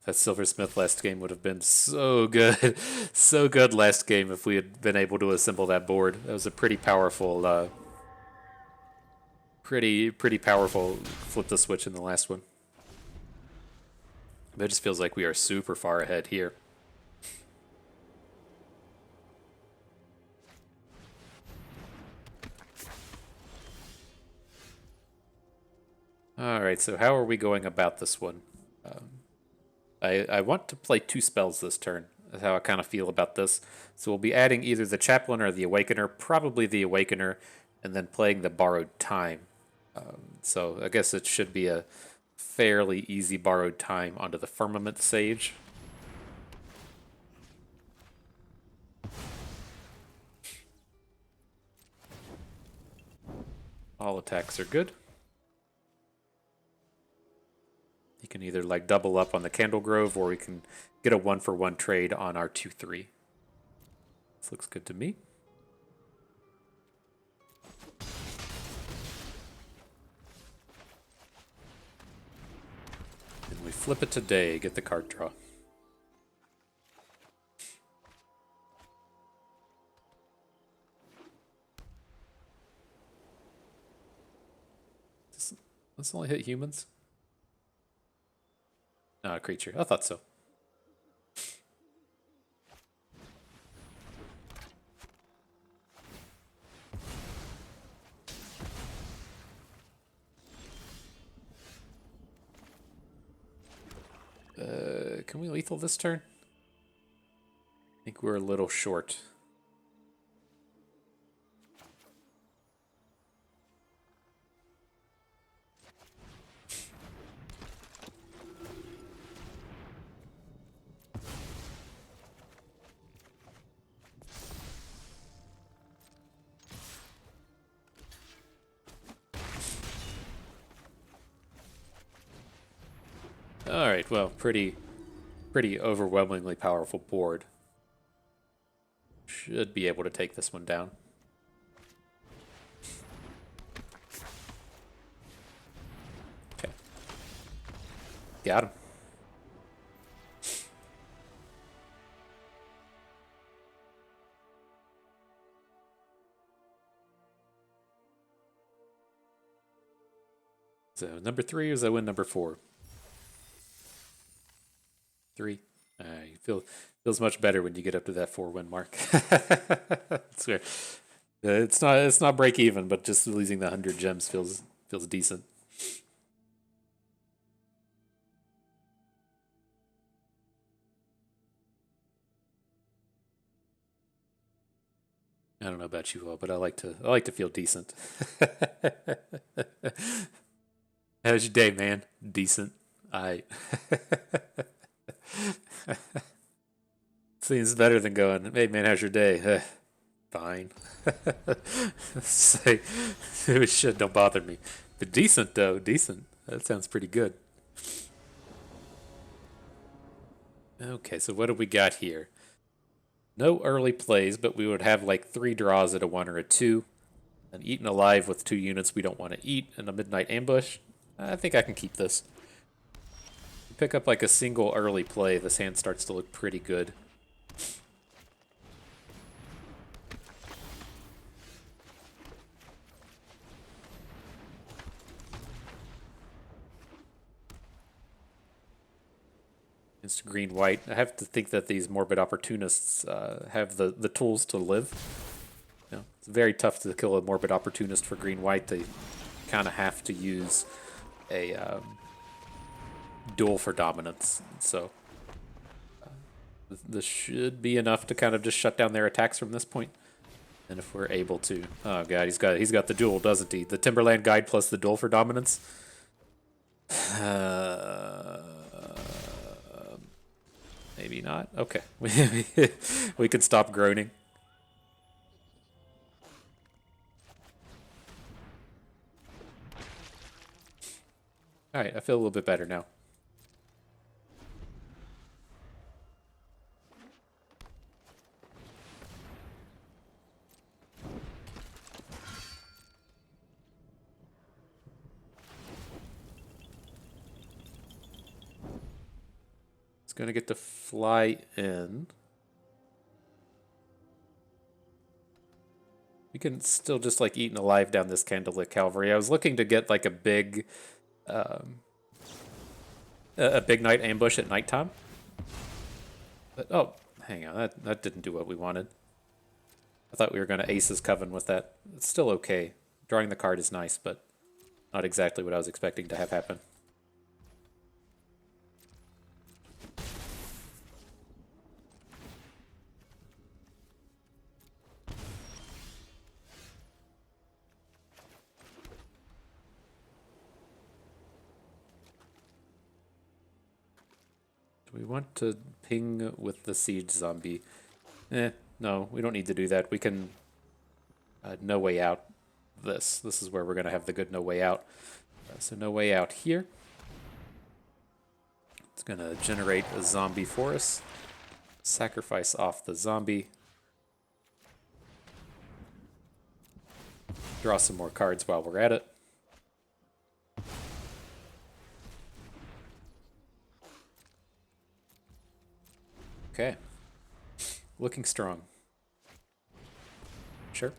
That Silversmith last game would have been so good. So good last game if we had been able to assemble that board. That was a pretty powerful, pretty powerful flip the switch in the last one. But it just feels like we are super far ahead here. Alright, so how are we going about this one? I want to play 2 spells this turn. That's how I kind of feel about this. So we'll be adding either the Chaplain or the Awakener, probably the Awakener, and then playing the Borrowed Time. So I guess it should be a fairly easy Borrowed Time onto the Firmament Sage. All attacks are good. You can either like double up on the Candle Grove, or we can get a 1-for-1 trade on our 2/3. This looks good to me. And we flip it today, get the card draw. Does this only hit humans? No, a creature. I thought so. Can we lethal this turn? I think we're a little short. Alright, well, pretty overwhelmingly powerful board. Should be able to take this one down. Okay. Got him. So, number 3 is I win number 4. 3. Feels much better when you get up to that 4-win mark. It's weird. It's not break even, but just losing the 100 gems feels decent. I don't know about you all, but I like to feel decent. How's your day, man? Decent. Seems better than going, hey man, how's your day? Fine. Say, shit, don't bother me. But decent though, decent. That sounds pretty good. Okay, so what do we got here? No early plays, but we would have like 3 draws at a 1 or a 2. And eaten alive with 2 units we don't want to eat in a midnight ambush. I think I can keep this. Pick up like a single early play, this hand starts to look pretty good. Against green-white, I have to think that these morbid opportunists have the tools to live. You know, it's very tough to kill a morbid opportunist for green-white. They kind of have to use a duel for dominance. So This should be enough to kind of just shut down their attacks from this point. And if we're able to, oh god, he's got the duel, doesn't he? The Timberland Guide plus the duel for dominance. Maybe not. Okay, we can stop groaning. All right, I feel a little bit better now. Gonna get to fly in. We can still just like eaten alive down this Candlelit Cavalry. I was looking to get like a big night ambush at nighttime. But oh, hang on, that didn't do what we wanted. I thought we were gonna ace his coven with that. It's still okay. Drawing the card is nice, but not exactly what I was expecting to have happen. We want to ping with the siege zombie. No, we don't need to do that. We can no way out this. This is where we're going to have the good no way out. So no way out here. It's going to generate a zombie for us. Sacrifice off the zombie. Draw some more cards while we're at it. Okay. Looking strong. Sure.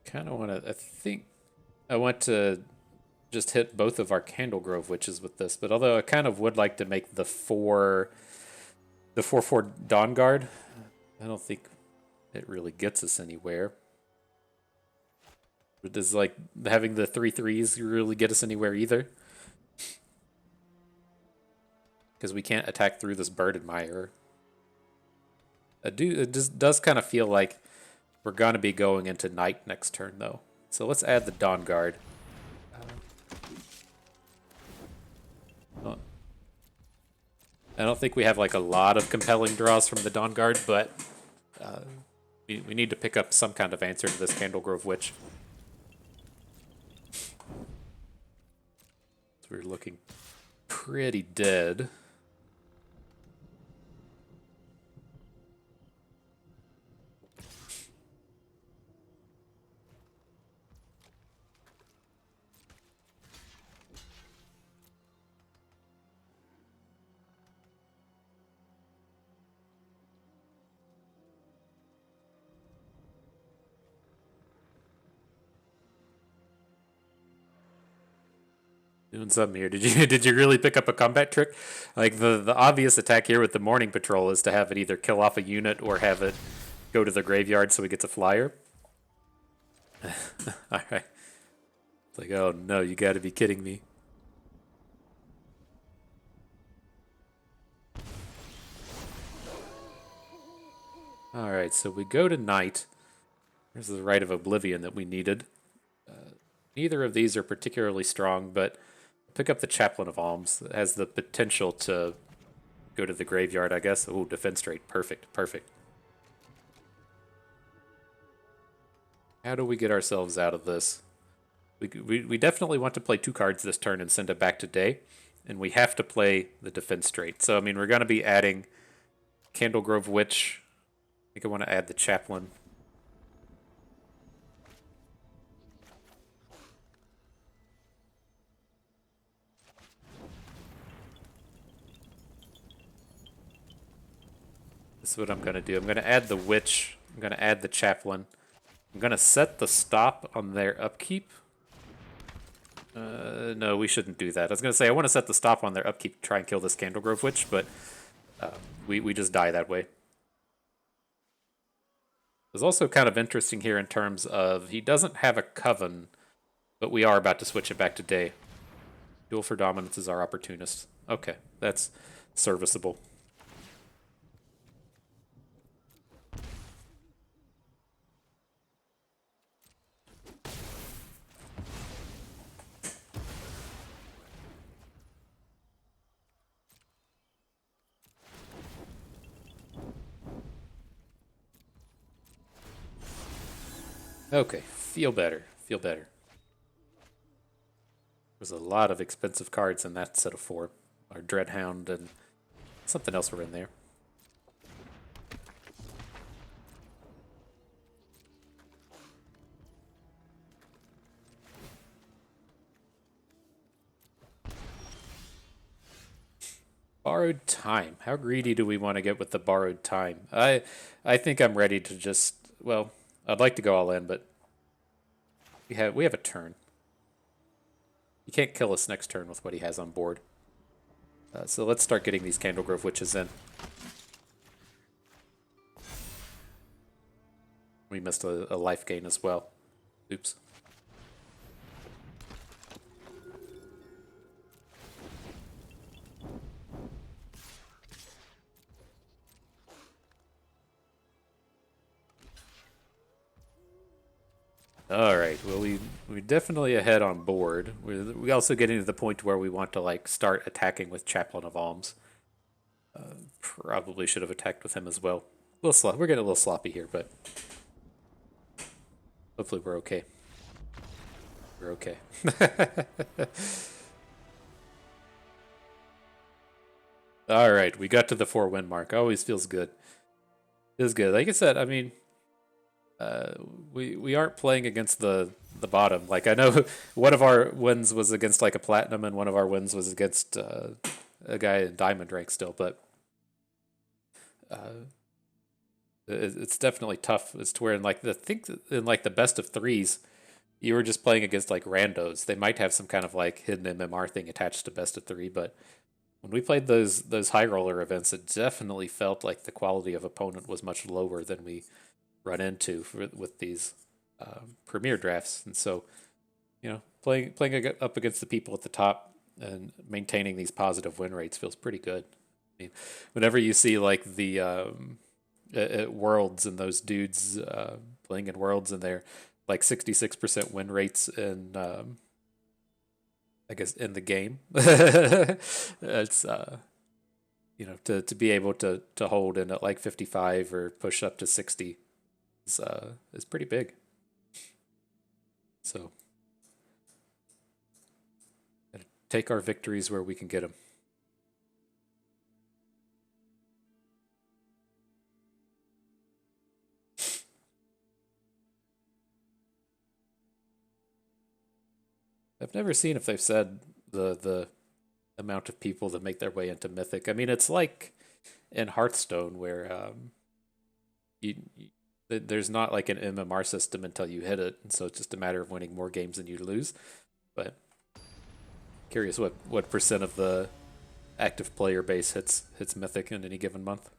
Kind of want to, I think I want to just hit both of our Candlegrove Witches with this, but although I kind of would like to make the 4/4 Dawn Guard, I don't think it really gets us anywhere. Does like having the 3/3s really get us anywhere either? Because we can't attack through this Bird Admirer. It just does kind of feel like we're gonna be going into night next turn though. So let's add the Dawn Guard. I don't think we have like a lot of compelling draws from the Dawn Guard, but we need to pick up some kind of answer to this Candlegrove Witch. So we're looking pretty dead. Doing something here. Did you really pick up a combat trick? Like the obvious attack here with the Morning Patrol is to have it either kill off a unit or have it go to the graveyard so he gets a flyer. Alright. It's like, oh no, you gotta be kidding me. Alright, so we go to night. There's the Rite of Oblivion that we needed. Neither of these are particularly strong, but pick up the Chaplain of Alms. It has the potential to go to the graveyard, I guess. Oh, defense rate. Perfect, perfect. How do we get ourselves out of this? We definitely want to play 2 cards this turn and send it back to day. And we have to play the defense straight. So, I mean, we're going to be adding Candlegrove Witch. I think I want to add the Chaplain. This is what I'm going to do. I'm going to add the Witch. I'm going to add the Chaplain. I'm going to set the stop on their upkeep. No, we shouldn't do that. I was going to say, I want to set the stop on their upkeep to try and kill this Candlegrove Witch, but we just die that way. It's also kind of interesting here in terms of he doesn't have a Coven, but we are about to switch it back to day. Duel for Dominance is our opportunist. Okay, that's serviceable. Okay, feel better. Feel better. There's a lot of expensive cards in that set of 4. Our Dreadhound and something else were in there. Borrowed Time. How greedy do we want to get with the Borrowed Time? I think I'm ready to just, well, I'd like to go all in, but we have a turn. He can't kill us next turn with what he has on board. So let's start getting these Candlegrove Witches in. We missed a life gain as well. Oops. All right. Well, we definitely ahead on board. We also getting to the point where we want to like start attacking with Chaplain of Alms. Probably should have attacked with him as well. We're getting a little sloppy here, but hopefully we're okay. We're okay. All right, we got to the 4-win mark. Always feels good. Feels good. Like I said, I mean, we aren't playing against the bottom. Like I know one of our wins was against like a platinum, and one of our wins was against a guy in diamond rank still. But it's definitely tough. It's to where in like in like the best of threes, you were just playing against like randos. They might have some kind of like hidden MMR thing attached to best of 3, but when we played those high roller events, it definitely felt like the quality of opponent was much lower than we run into with these premier drafts. And so, playing up against the people at the top and maintaining these positive win rates feels pretty good. I mean, whenever you see like the at Worlds and those dudes playing in Worlds and they're like 66% win rates in I guess in the game, it's to be able to hold in at like 55 or push up to 60 is pretty big. So gotta take our victories where we can get them. I've never seen if they've said the amount of people that make their way into Mythic. I mean, it's like in Hearthstone where there's not like an MMR system until you hit it, and so it's just a matter of winning more games than you lose. But curious what percent of the active player base hits Mythic in any given month.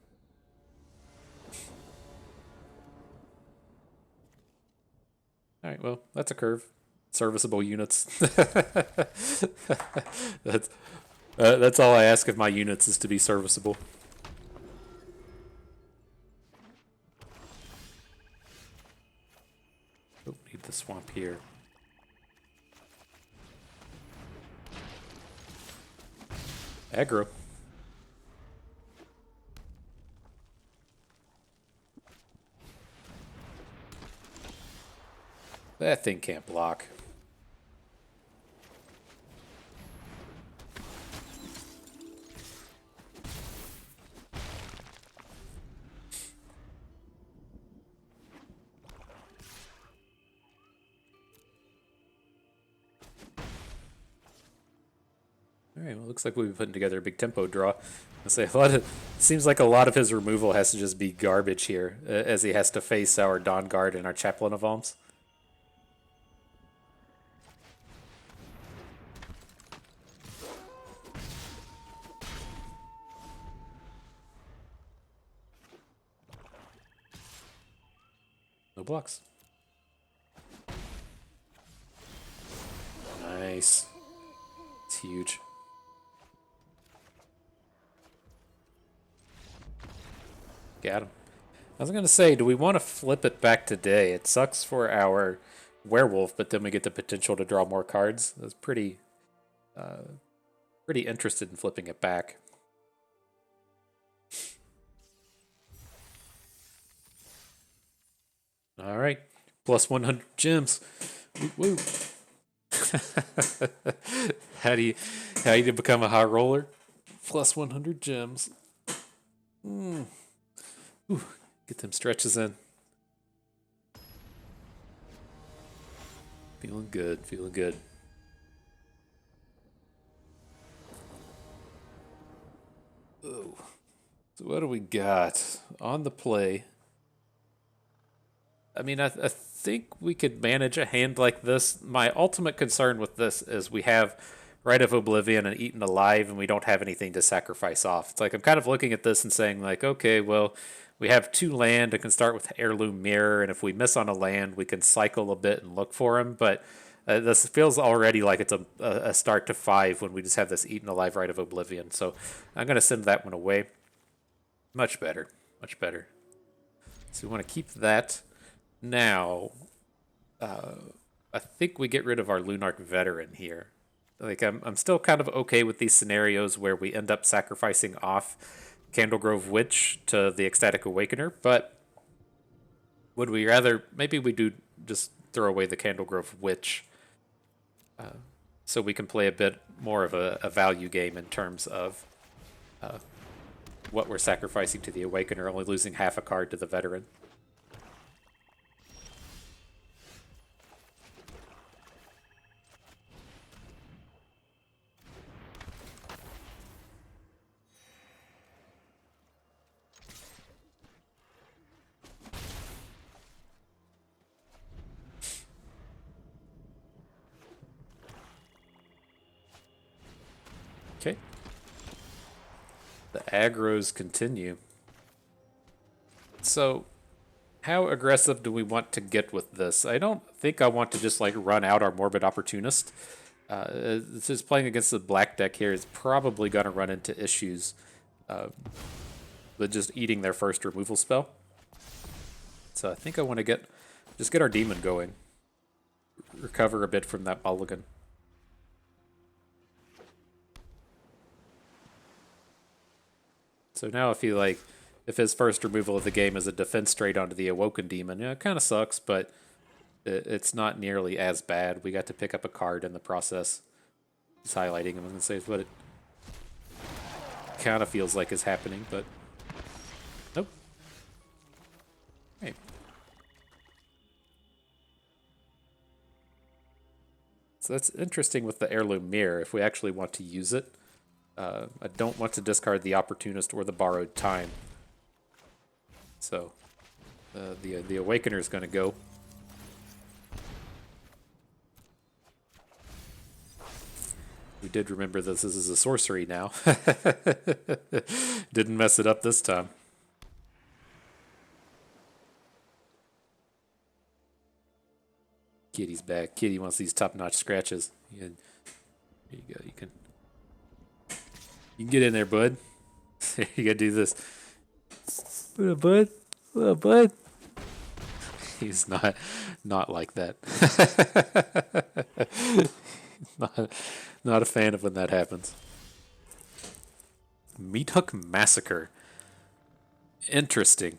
All right, well, that's a curve. Serviceable units. That's all I ask of my units is to be serviceable. Oh, need the swamp here. Aggro. That thing can't block. All right, well, looks like we've been putting together a big tempo draw. I say seems like a lot of his removal has to just be garbage here, as he has to face our Dawn Guard and our Chaplain of Alms. No blocks. Nice. It's huge. Got him. I was going to say, do we want to flip it back today? It sucks for our werewolf, but then we get the potential to draw more cards. I was pretty interested in flipping it back. All right. Plus 100 gems. Woo, woo. How do you become a high roller? Plus 100 gems. Ooh, get them stretches in. Feeling good, feeling good. Oh, so what do we got on the play? I mean, I think we could manage a hand like this. My ultimate concern with this is we have Rite of Oblivion and Eaten Alive, and we don't have anything to sacrifice off. It's like I'm kind of looking at this and saying, like, okay, well, we have 2 land. I can start with Heirloom Mirror, and if we miss on a land, we can cycle a bit and look for him. But this feels already like it's a start to 5 when we just have this Eaten Alive Rite of Oblivion. So I'm going to send that one away. Much better. Much better. So we want to keep that. Now, I think we get rid of our Lunarch Veteran here. Like, I'm still kind of okay with these scenarios where we end up sacrificing off Candlegrove Witch to the Ecstatic Awakener, but would we rather, maybe we do just throw away the Candlegrove Witch so we can play a bit more of a value game in terms of what we're sacrificing to the Awakener, only losing half a card to the Veteran. Okay. The aggros continue. So, how aggressive do we want to get with this? I don't think I want to just like run out our Morbid Opportunist. Just playing against the black deck here is probably going to run into issues with just eating their first removal spell. So I think I want to get our demon going. Recover a bit from that mulligan. So now I feel like if his first removal of the game is a defense straight onto the Awoken Demon, yeah, it kind of sucks, but it's not nearly as bad. We got to pick up a card in the process. Just highlighting him. I'm going to say what it kind of feels like is happening, but nope. Hey. So that's interesting with the Heirloom Mirror, if we actually want to use it. I don't want to discard the Opportunist or the Borrowed Time. So, the Awakener is going to go. We did remember this is a sorcery now. Didn't mess it up this time. Kitty's back. Kitty wants these top-notch scratches. Here you go. You can get in there, bud. You gotta do this. What up, bud? What up, bud? He's not like that. not a fan of when that happens. Meat Hook Massacre. Interesting.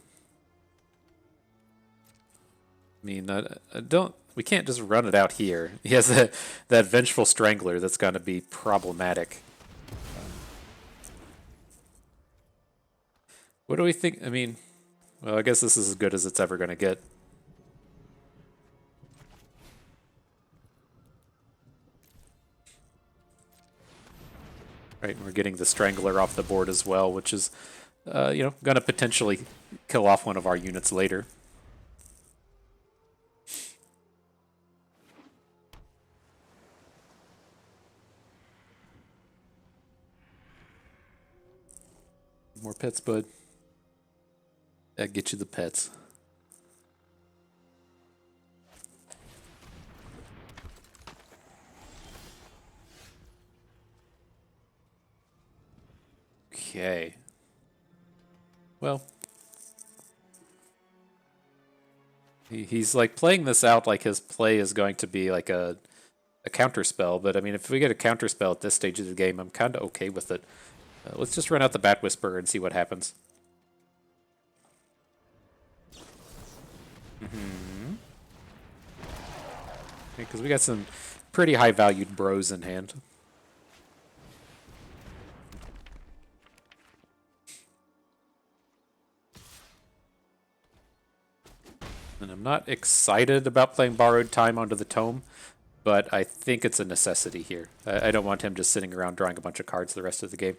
I mean, I don't. We can't just run it out here. He has that Vengeful Strangler that's going to be problematic. What do we think? I mean, well, I guess this is as good as it's ever going to get. Right, and we're getting the Strangler off the board as well, which is, going to potentially kill off one of our units later. More pets, bud. That get you the pets. Okay. Well, he's like playing this out like his play is going to be like a counter spell, but I mean, if we get a counter spell at this stage of the game, I'm kind of okay with it. Let's just run out the Bat Whisperer and see what happens. Because we got some pretty high-valued bros in hand. And I'm not excited about playing Borrowed Time onto the Tome, but I think it's a necessity here. I don't want him just sitting around drawing a bunch of cards the rest of the game.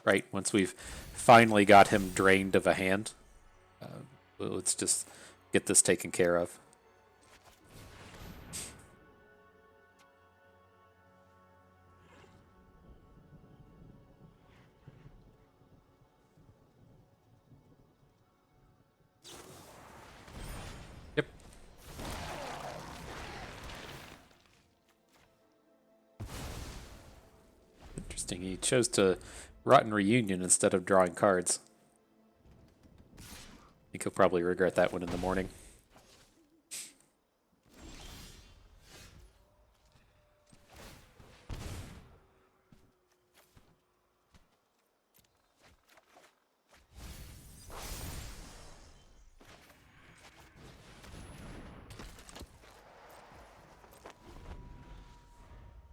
Right, once we've finally got him drained of a hand, let's just get this taken care of. Yep. Interesting, he chose to Rotten Reunion instead of drawing cards. I think he'll probably regret that one in the morning.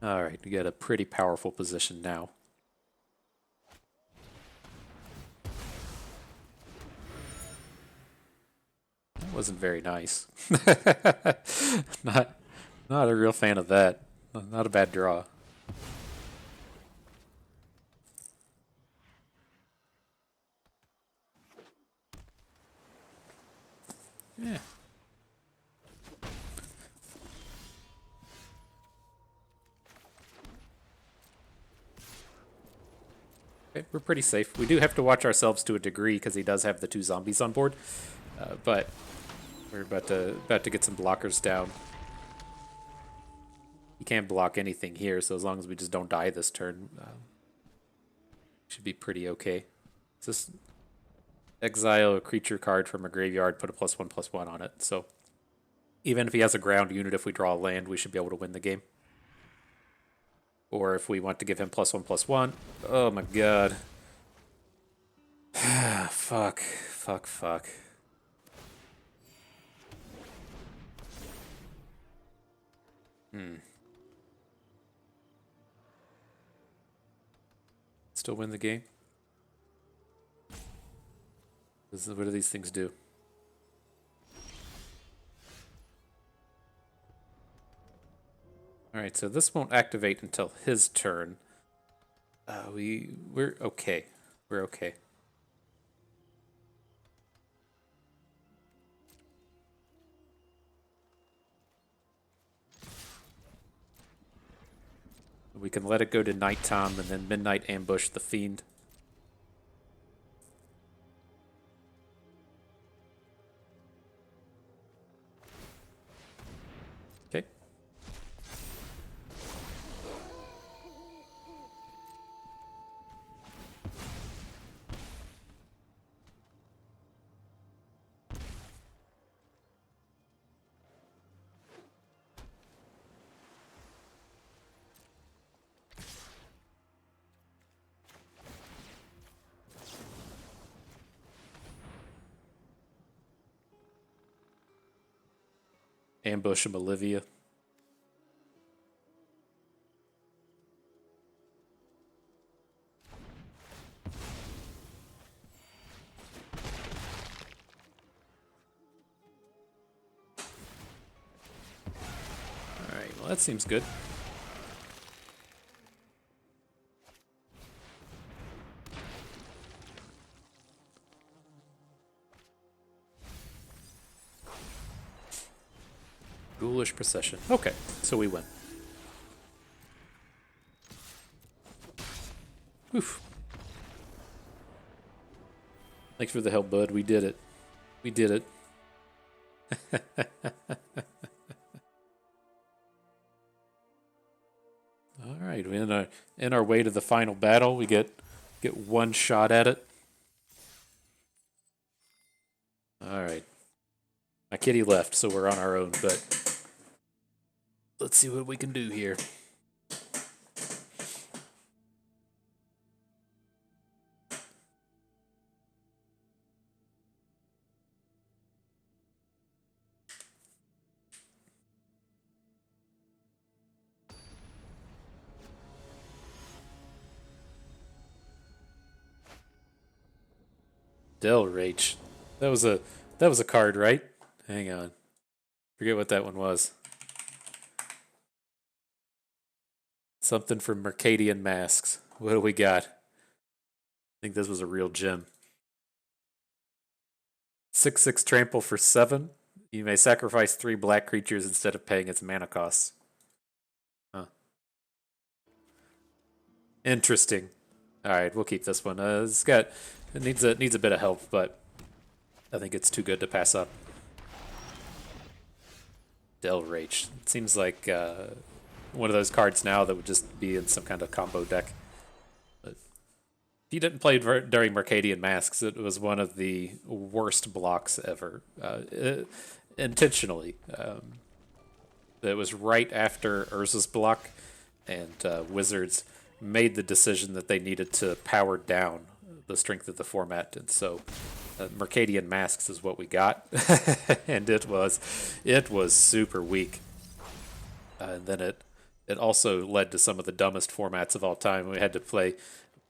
Alright, we got a pretty powerful position now. That wasn't very nice. Not a real fan of that. Not a bad draw. Yeah. Okay, we're pretty safe. We do have to watch ourselves to a degree because he does have the 2 zombies on board, but we're about to get some blockers down. He can't block anything here, so as long as we just don't die this turn, should be pretty okay. Just exile a creature card from a graveyard, put a +1/+1 on it. So even if he has a ground unit, if we draw a land, we should be able to win the game. Or if we want to give him +1/+1. Oh my god. Fuck. Still win the game? What do these things do? Alright, so this won't activate until his turn. We're okay. We're okay. We can let it go to nighttime and then midnight ambush the fiend. Okay. Ambush him, Olivia. Alright, well that seems good. Ghoulish Procession. Okay, so we win. Oof. Thanks for the help, bud. We did it. We did it. All right, we're in our way to the final battle. We get one shot at it. All right. My kitty left, so we're on our own, but let's see what we can do here. Del Rage. That was a card, right? Hang on. Forget what that one was. Something from Mercadian Masks. What do we got? I think this was a real gem. 6/6 trample for 7. You may sacrifice 3 black creatures instead of paying its mana costs. Huh. Interesting. Alright, we'll keep this one. It needs a bit of help, but I think it's too good to pass up. Del Rage. It seems like one of those cards now that would just be in some kind of combo deck. But if you didn't play during Mercadian Masks, it was one of the worst blocks ever. Intentionally. It was right after Urza's block, and Wizards made the decision that they needed to power down the strength of the format, and so Mercadian Masks is what we got, and it was super weak. And then it also led to some of the dumbest formats of all time. We had to play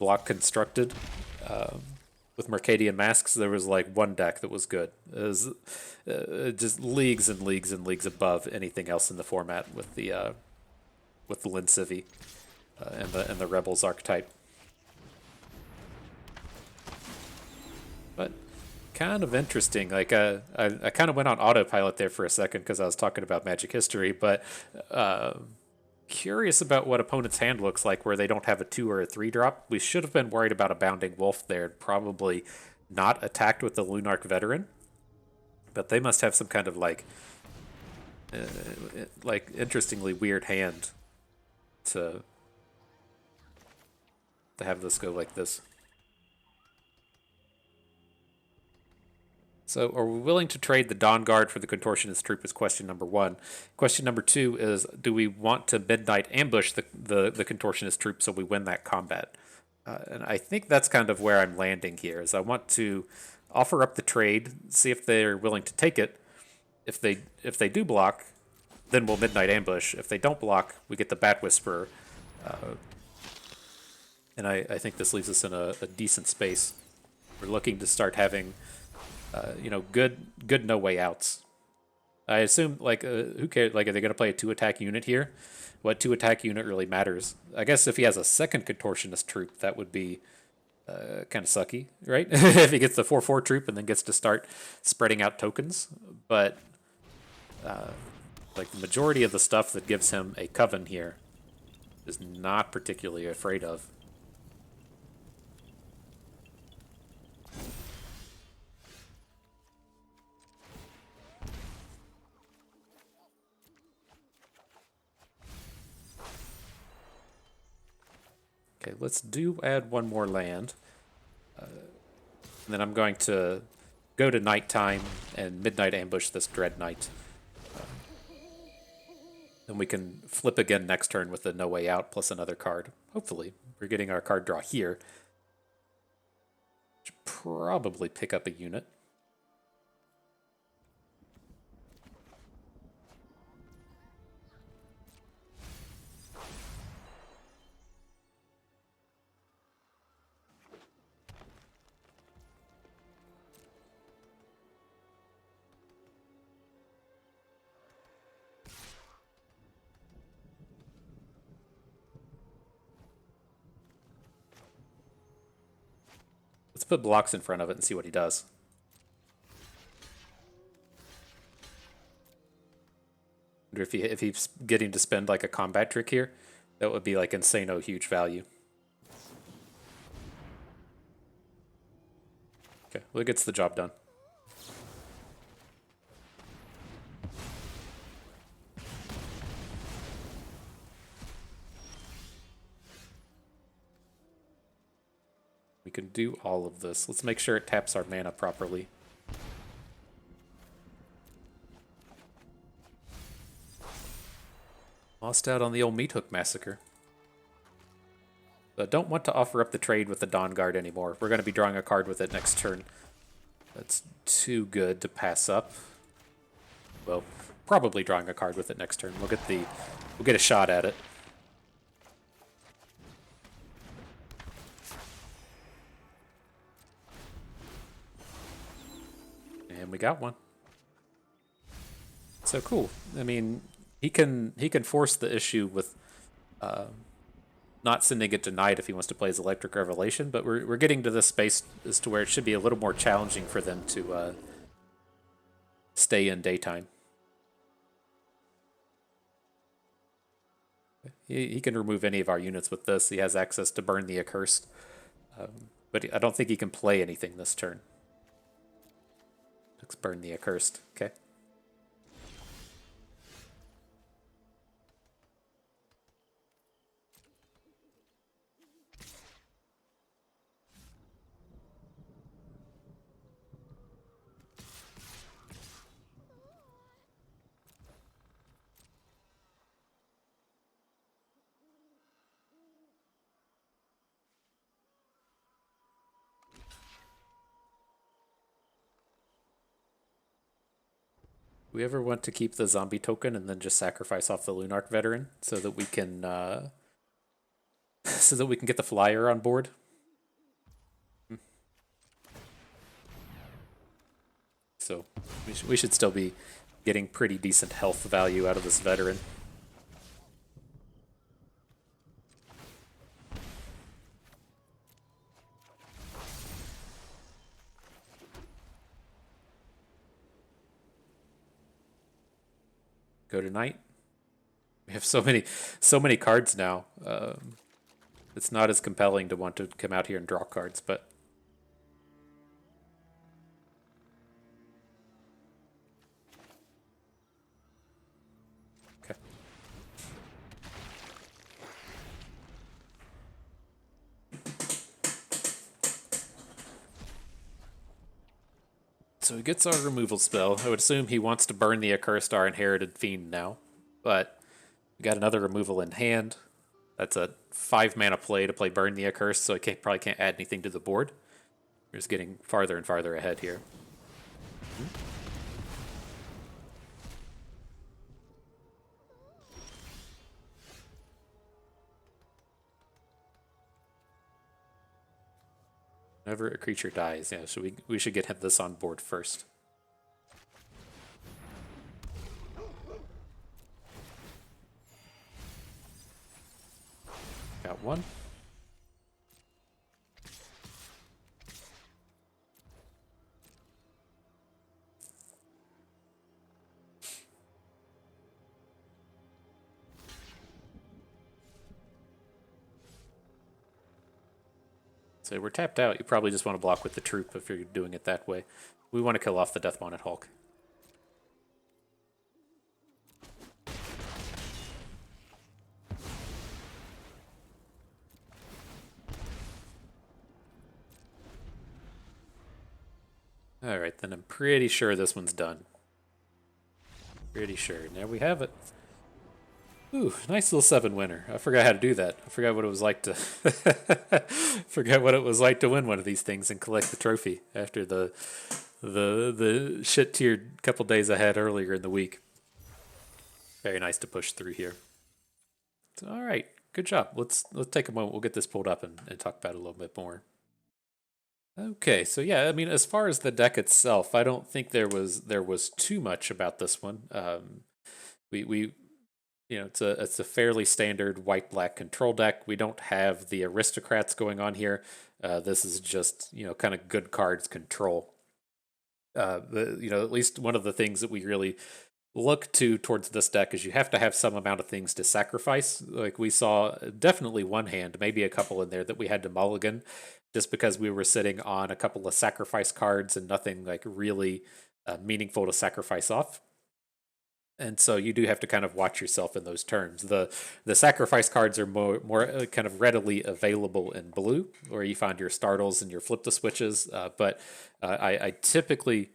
block constructed with Mercadian Masks. There was like one deck that was good. It was just leagues and leagues and leagues above anything else in the format with the Linsivy and the Rebels archetype. But kind of interesting. Like I kind of went on autopilot there for a second because I was talking about Magic history, but curious about what opponent's hand looks like where they don't have a 2 or a 3 drop. We should have been worried about a Bounding Wolf there. Probably not attacked with the Lunarch Veteran, but they must have some kind of like interestingly weird hand to have this go like this. So, are we willing to trade the Dawn Guard for the Contortionist Troop is question number 1. Question number 2 is, do we want to Midnight Ambush the Contortionist Troop so we win that combat? And I think that's kind of where I'm landing here, is I want to offer up the trade, see if they're willing to take it. If they do block, then we'll Midnight Ambush. If they don't block, we get the Bat Whisperer. And I think this leaves us in a decent space. We're looking to start having good no way outs. I assume who cares? Like, are they going to play a 2-attack unit here? What 2-attack unit really matters? I guess if he has a second Contortionist Troop, that would be kind of sucky, right? If he gets the 4/4 troop and then gets to start spreading out tokens, but like the majority of the stuff that gives him a Coven here is not particularly afraid of. Okay, let's add one more land. And then I'm going to go to nighttime and Midnight Ambush this Dread Knight. Then we can flip again next turn with the No Way Out plus another card. Hopefully. We're getting our card draw here. Should probably pick up a unit. Let's put blocks in front of it and see what he does. I wonder if he's getting to spend like a combat trick here. That would be like insano huge value. Okay, well, it gets the job done. can do all of this. Let's make sure it taps our mana properly. Lost out on the old Meat Hook Massacre. But don't want to offer up the trade with the Dawn Guard anymore. We're going to be drawing a card with it next turn. That's too good to pass up. Well, probably drawing a card with it next turn. We'll get a shot at it. And we got one. So cool. I mean, he can force the issue with not sending it to night if he wants to play his Electric Revelation, but we're getting to this space as to where it should be a little more challenging for them to stay in daytime. He can remove any of our units with this. He has access to Burn the Accursed, but I don't think he can play anything this turn. Let's Burn the Accursed. Okay. We ever want to keep the zombie token and then just sacrifice off the Lunarch veteran so that we can get the flyer on board? So we should still be getting pretty decent health value out of this veteran. Go to night. We have so many cards now. It's not as compelling to want to come out here and draw cards, but okay. So he gets our removal spell. I would assume he wants to burn the Accursed, our Inherited Fiend now, but we got another removal in hand. That's a 5 mana play to play Burn the Accursed, so I probably can't add anything to the board. We're just getting farther and farther ahead here. Whenever a creature dies, yeah, so we should get this on board first. Got one. So we're tapped out. You probably just want to block with the troop if you're doing it that way. We want to kill off the Death Bonnet Hulk. Alright, then I'm pretty sure this one's done. Pretty sure. There we have it. Ooh, nice little 7 winner. I forgot how to do that. I forgot what it was like to forgot what it was like to win one of these things and collect the trophy after the shit tiered couple days I had earlier in the week. Very nice to push through here. So, all right, good job. Let's take a moment. We'll get this pulled up and talk about it a little bit more. Okay, so yeah, I mean, as far as the deck itself, I don't think there was too much about this one. We you know, it's a fairly standard white-black control deck. We don't have the aristocrats going on here. This is just, you know, kind of good cards control. You know, at least one of the things that we really look to towards this deck is you have to have some amount of things to sacrifice. Like we saw definitely one hand, maybe a couple in there that we had to mulligan just because we were sitting on a couple of sacrifice cards and nothing like really meaningful to sacrifice off. And so you do have to kind of watch yourself in those terms. The sacrifice cards are more kind of readily available in blue, where you find your startles and your flip the switches. But I typically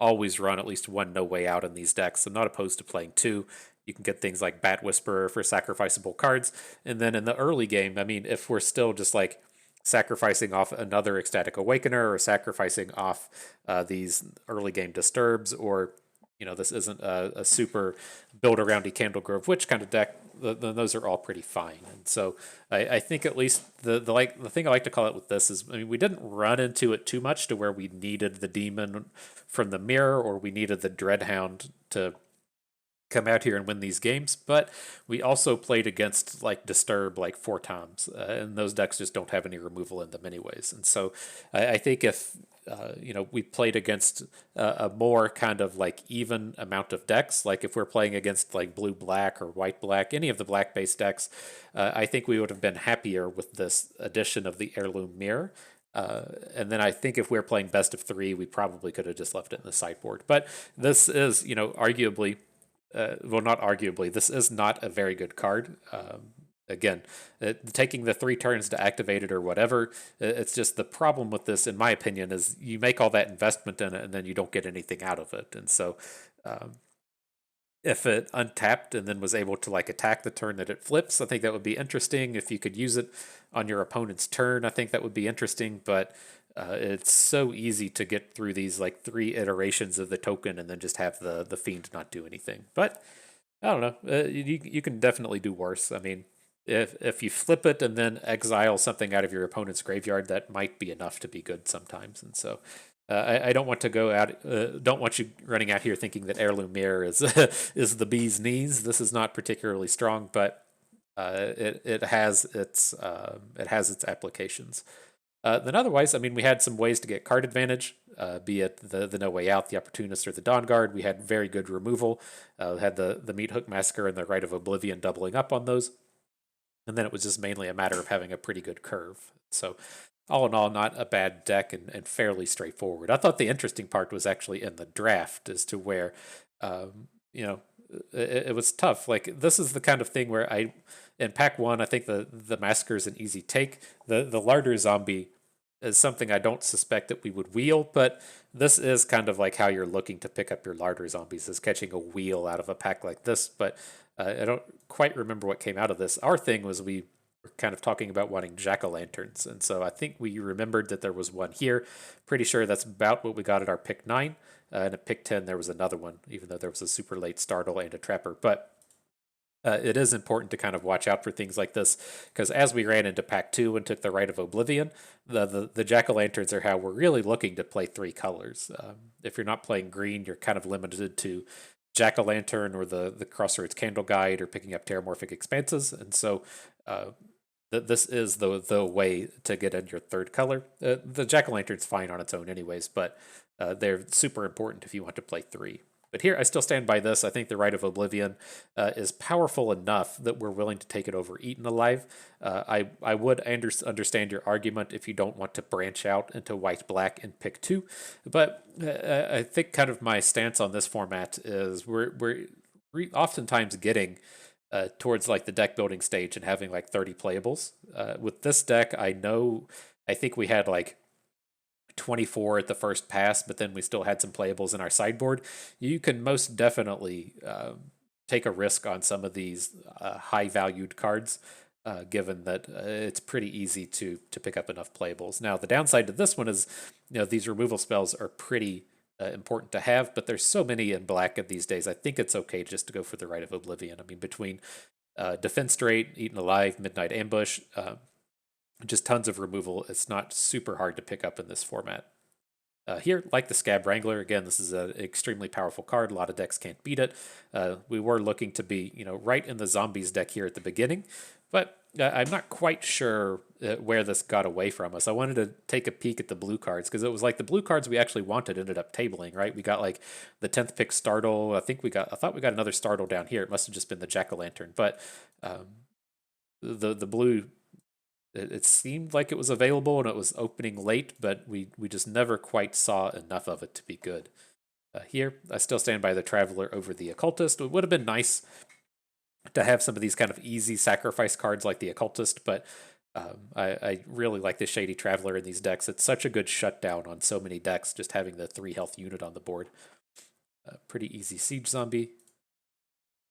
always run at least one no way out in these decks. I'm not opposed to playing two. You can get things like Bat Whisperer for sacrificable cards, and then in the early game, I mean, if we're still just like sacrificing off another Ecstatic Awakener or sacrificing off these early game Disturbs, or this isn't a super build around Candle Grove Witch kind of deck, those are all pretty fine. And so I think at least the thing I like to call it with this is, I mean, we didn't run into it too much to where we needed the demon from the mirror or we needed the Dreadhound to come out here and win these games, but we also played against like Disturb like 4 times, and those decks just don't have any removal in them anyways. And so I think if we played against a more kind of like even amount of decks, like if we're playing against like blue black or white black, any of the black based decks, I think we would have been happier with this addition of the Heirloom Mirror. And then I think if we're playing best of 3, we probably could have just left it in the sideboard. But this is, arguably, well, not arguably, this is not a very good card. Again, taking the 3 turns to activate it or whatever, it's just the problem with this, in my opinion, is you make all that investment in it and then you don't get anything out of it. And so if it untapped and then was able to like attack the turn that it flips, I think that would be interesting. If you could use it on your opponent's turn, I think that would be interesting. But it's so easy to get through these like 3 iterations of the token and then just have the fiend not do anything. But I don't know. You can definitely do worse. I mean, if you flip it and then exile something out of your opponent's graveyard, that might be enough to be good sometimes. And so I don't want to go out. Don't want you running out here thinking that Heirloom Mirror is is the bee's knees. This is not particularly strong, but it has its applications. Then otherwise, I mean, we had some ways to get card advantage, be it the No Way Out, the Opportunist, or the Dawn Guard. We had very good removal. Had the Meat Hook Massacre and the Rite of Oblivion doubling up on those. And then it was just mainly a matter of having a pretty good curve. So all in all, not a bad deck and fairly straightforward. I thought the interesting part was actually in the draft as to where, it was tough. Like, this is the kind of thing where in pack 1, I think the Massacre is an easy take. The Larder Zombie is something I don't suspect that we would wheel, but this is kind of like how you're looking to pick up your Larder Zombies, is catching a wheel out of a pack like this. But I don't quite remember what came out of this. Our thing was we were kind of talking about wanting Jack-o'-lanterns, and so I think we remembered that there was one here. Pretty sure that's about what we got at our pick 9. And at pick 10, there was another one, even though there was a super late startle and a trapper. But it is important to kind of watch out for things like this, because as we ran into pack 2 and took the Rite of Oblivion, the Jack-o'-lanterns are how we're really looking to play 3 colors. If you're not playing green, you're kind of limited to Jack-o'-lantern or the Crossroads Candle Guide or picking up Terramorphic Expanses. And so this is the way to get in your 3rd color. The Jack-o'-lantern's fine on its own anyways, but they're super important if you want to play 3. But here, I still stand by this. I think the Rite of Oblivion is powerful enough that we're willing to take it over Eaten Alive. I would understand your argument if you don't want to branch out into white-black and pick 2. But I think kind of my stance on this format is we're oftentimes getting towards like the deck building stage and having like 30 playables. With this deck, I think we had like 24 at the first pass, but then we still had some playables in our sideboard. You can most definitely take a risk on some of these high valued cards, given that it's pretty easy to pick up enough playables. Now, the downside to this one is, these removal spells are pretty important to have, but there's so many in black these days. I think it's okay just to go for the Rite of Oblivion. I mean, between Defense Rate, Eaten Alive, Midnight Ambush, just tons of removal. It's not super hard to pick up in this format. Here, like the Scab Wrangler, again, this is an extremely powerful card. A lot of decks can't beat it. We were looking to be, right in the zombies deck here at the beginning, but I'm not quite sure where this got away from us. I wanted to take a peek at the blue cards, because it was like the blue cards we actually wanted ended up tabling, right? We got like the 10th pick Startle. I thought we got another Startle down here. It must have just been the Jack-o'-lantern, but the blue, it seemed like it was available and it was opening late, but we just never quite saw enough of it to be good. Here, I still stand by the Traveler over the Occultist. It would have been nice to have some of these kind of easy sacrifice cards like the Occultist, but I really like the Shady Traveler in these decks. It's such a good shutdown on so many decks, just having the 3 health unit on the board. Pretty easy Siege Zombie.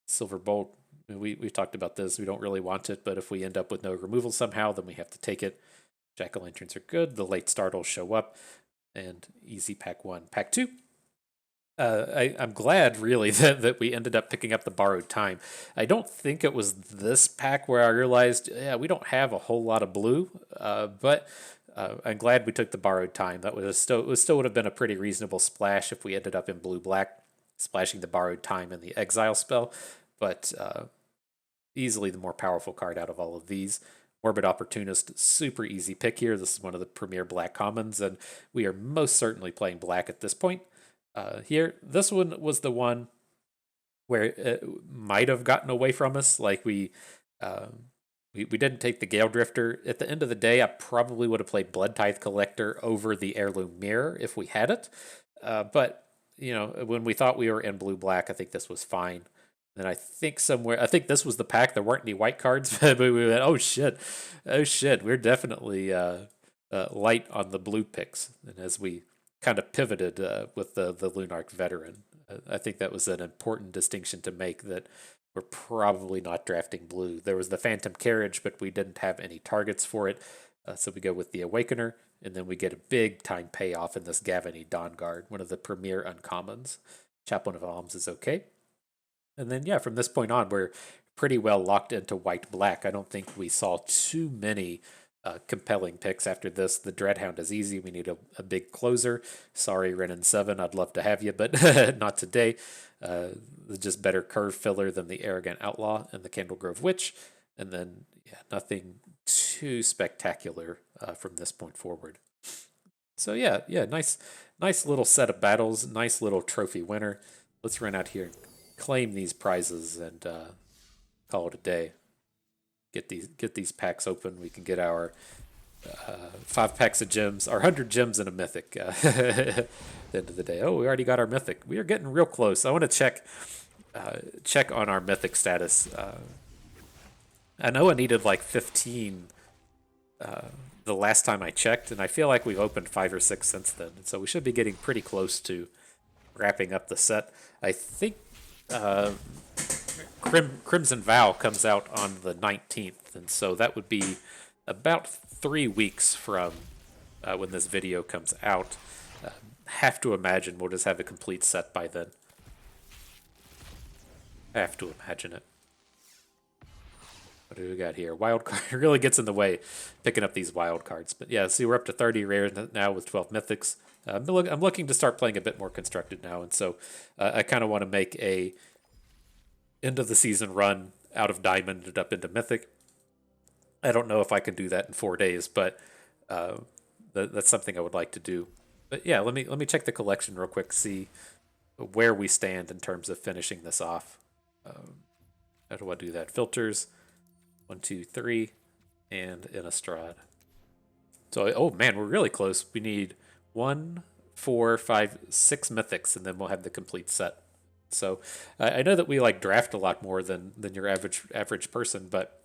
Silver Bolt. We've talked about this. We don't really want it, but if we end up with no removal somehow, then we have to take it. Jack-o'-lanterns are good. The late start will show up. And easy pack 1. Pack 2. I'm glad, really, that we ended up picking up the Borrowed Time. I don't think it was this pack where I realized, yeah, we don't have a whole lot of blue, but I'm glad we took the Borrowed Time. That was still would have been a pretty reasonable splash if we ended up in blue-black, splashing the Borrowed Time and the Exile spell, but easily the more powerful card out of all of these. Morbid Opportunist, super easy pick here. This is one of the premier black commons, and we are most certainly playing black at this point. Here, this one was the one where it might have gotten away from us. Like we didn't take the Gale Drifter. At the end of the day, I probably would have played Blood Tithe Collector over the Heirloom Mirror if we had it. But you know, when we thought we were in blue-black, I think this was fine. And I think this was the pack. There weren't any white cards, but we went, oh shit, we're definitely light on the blue picks. And as we kind of pivoted with the Lunarch Veteran, I think that was an important distinction to make, that we're probably not drafting blue. There was the Phantom Carriage, but we didn't have any targets for it. So we go with the Awakener, and then we get a big time payoff in this Gavany Dawnguard, one of the premier uncommons. Chaplain of Alms is okay. And then, yeah, from this point on, we're pretty well locked into white-black. I don't think we saw too many compelling picks after this. The Dreadhound is easy. We need a big closer. Sorry, Renin 7, I'd love to have you, but not today. Just better curve filler than the Arrogant Outlaw and the Candlegrove Witch. And then, yeah, nothing too spectacular from this point forward. So, yeah, nice little set of battles. Nice little trophy winner. Let's run out here, claim these prizes, and call it a day. Get these packs open. We can get our 5 packs of gems, our 100 gems in a mythic at the end of the day. Oh, we already got our mythic. We are getting real close. I want to check on our mythic status. I know I needed like 15 the last time I checked, and I feel like we've opened 5 or 6 since then. And so we should be getting pretty close to wrapping up the set. I think Crimson Vow comes out on the 19th, and so that would be about 3 weeks from when this video comes out. Have to imagine we'll just have a complete set by then. Have to imagine it. What do we got here? Wild card really gets in the way, picking up these wild cards. But yeah, see, we're up to 30 rares now with 12 mythics. I'm looking to start playing a bit more constructed now, and so I kind of want to make a end of the season run out of diamond and up into mythic. I don't know if I can do that in 4 days, but that's something I would like to do. But yeah, let me check the collection real quick, see where we stand in terms of finishing this off. How do I do that? Filters, 1, 2, 3, and Innistrad. So, oh man, we're really close. We need 1, 4, 5, 6 mythics, and then we'll have the complete set. So I know that we like draft a lot more than your average person, but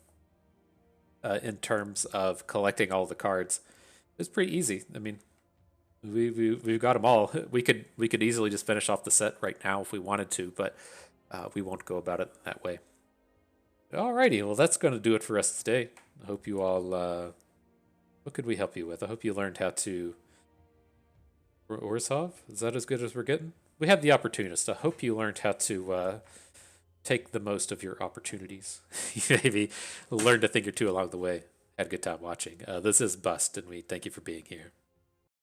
in terms of collecting all the cards, it's pretty easy. I mean, we've got them all. We could easily just finish off the set right now if we wanted to, but we won't go about it that way. Alrighty, well that's going to do it for us today. I hope you all. What could we help you with? I hope you learned how to. Orzhov? Is that as good as we're getting? We have the Opportunist. I hope you learned how to take the most of your opportunities. You maybe learned a thing or two along the way. Had a good time watching. This is Bust, and we thank you for being here.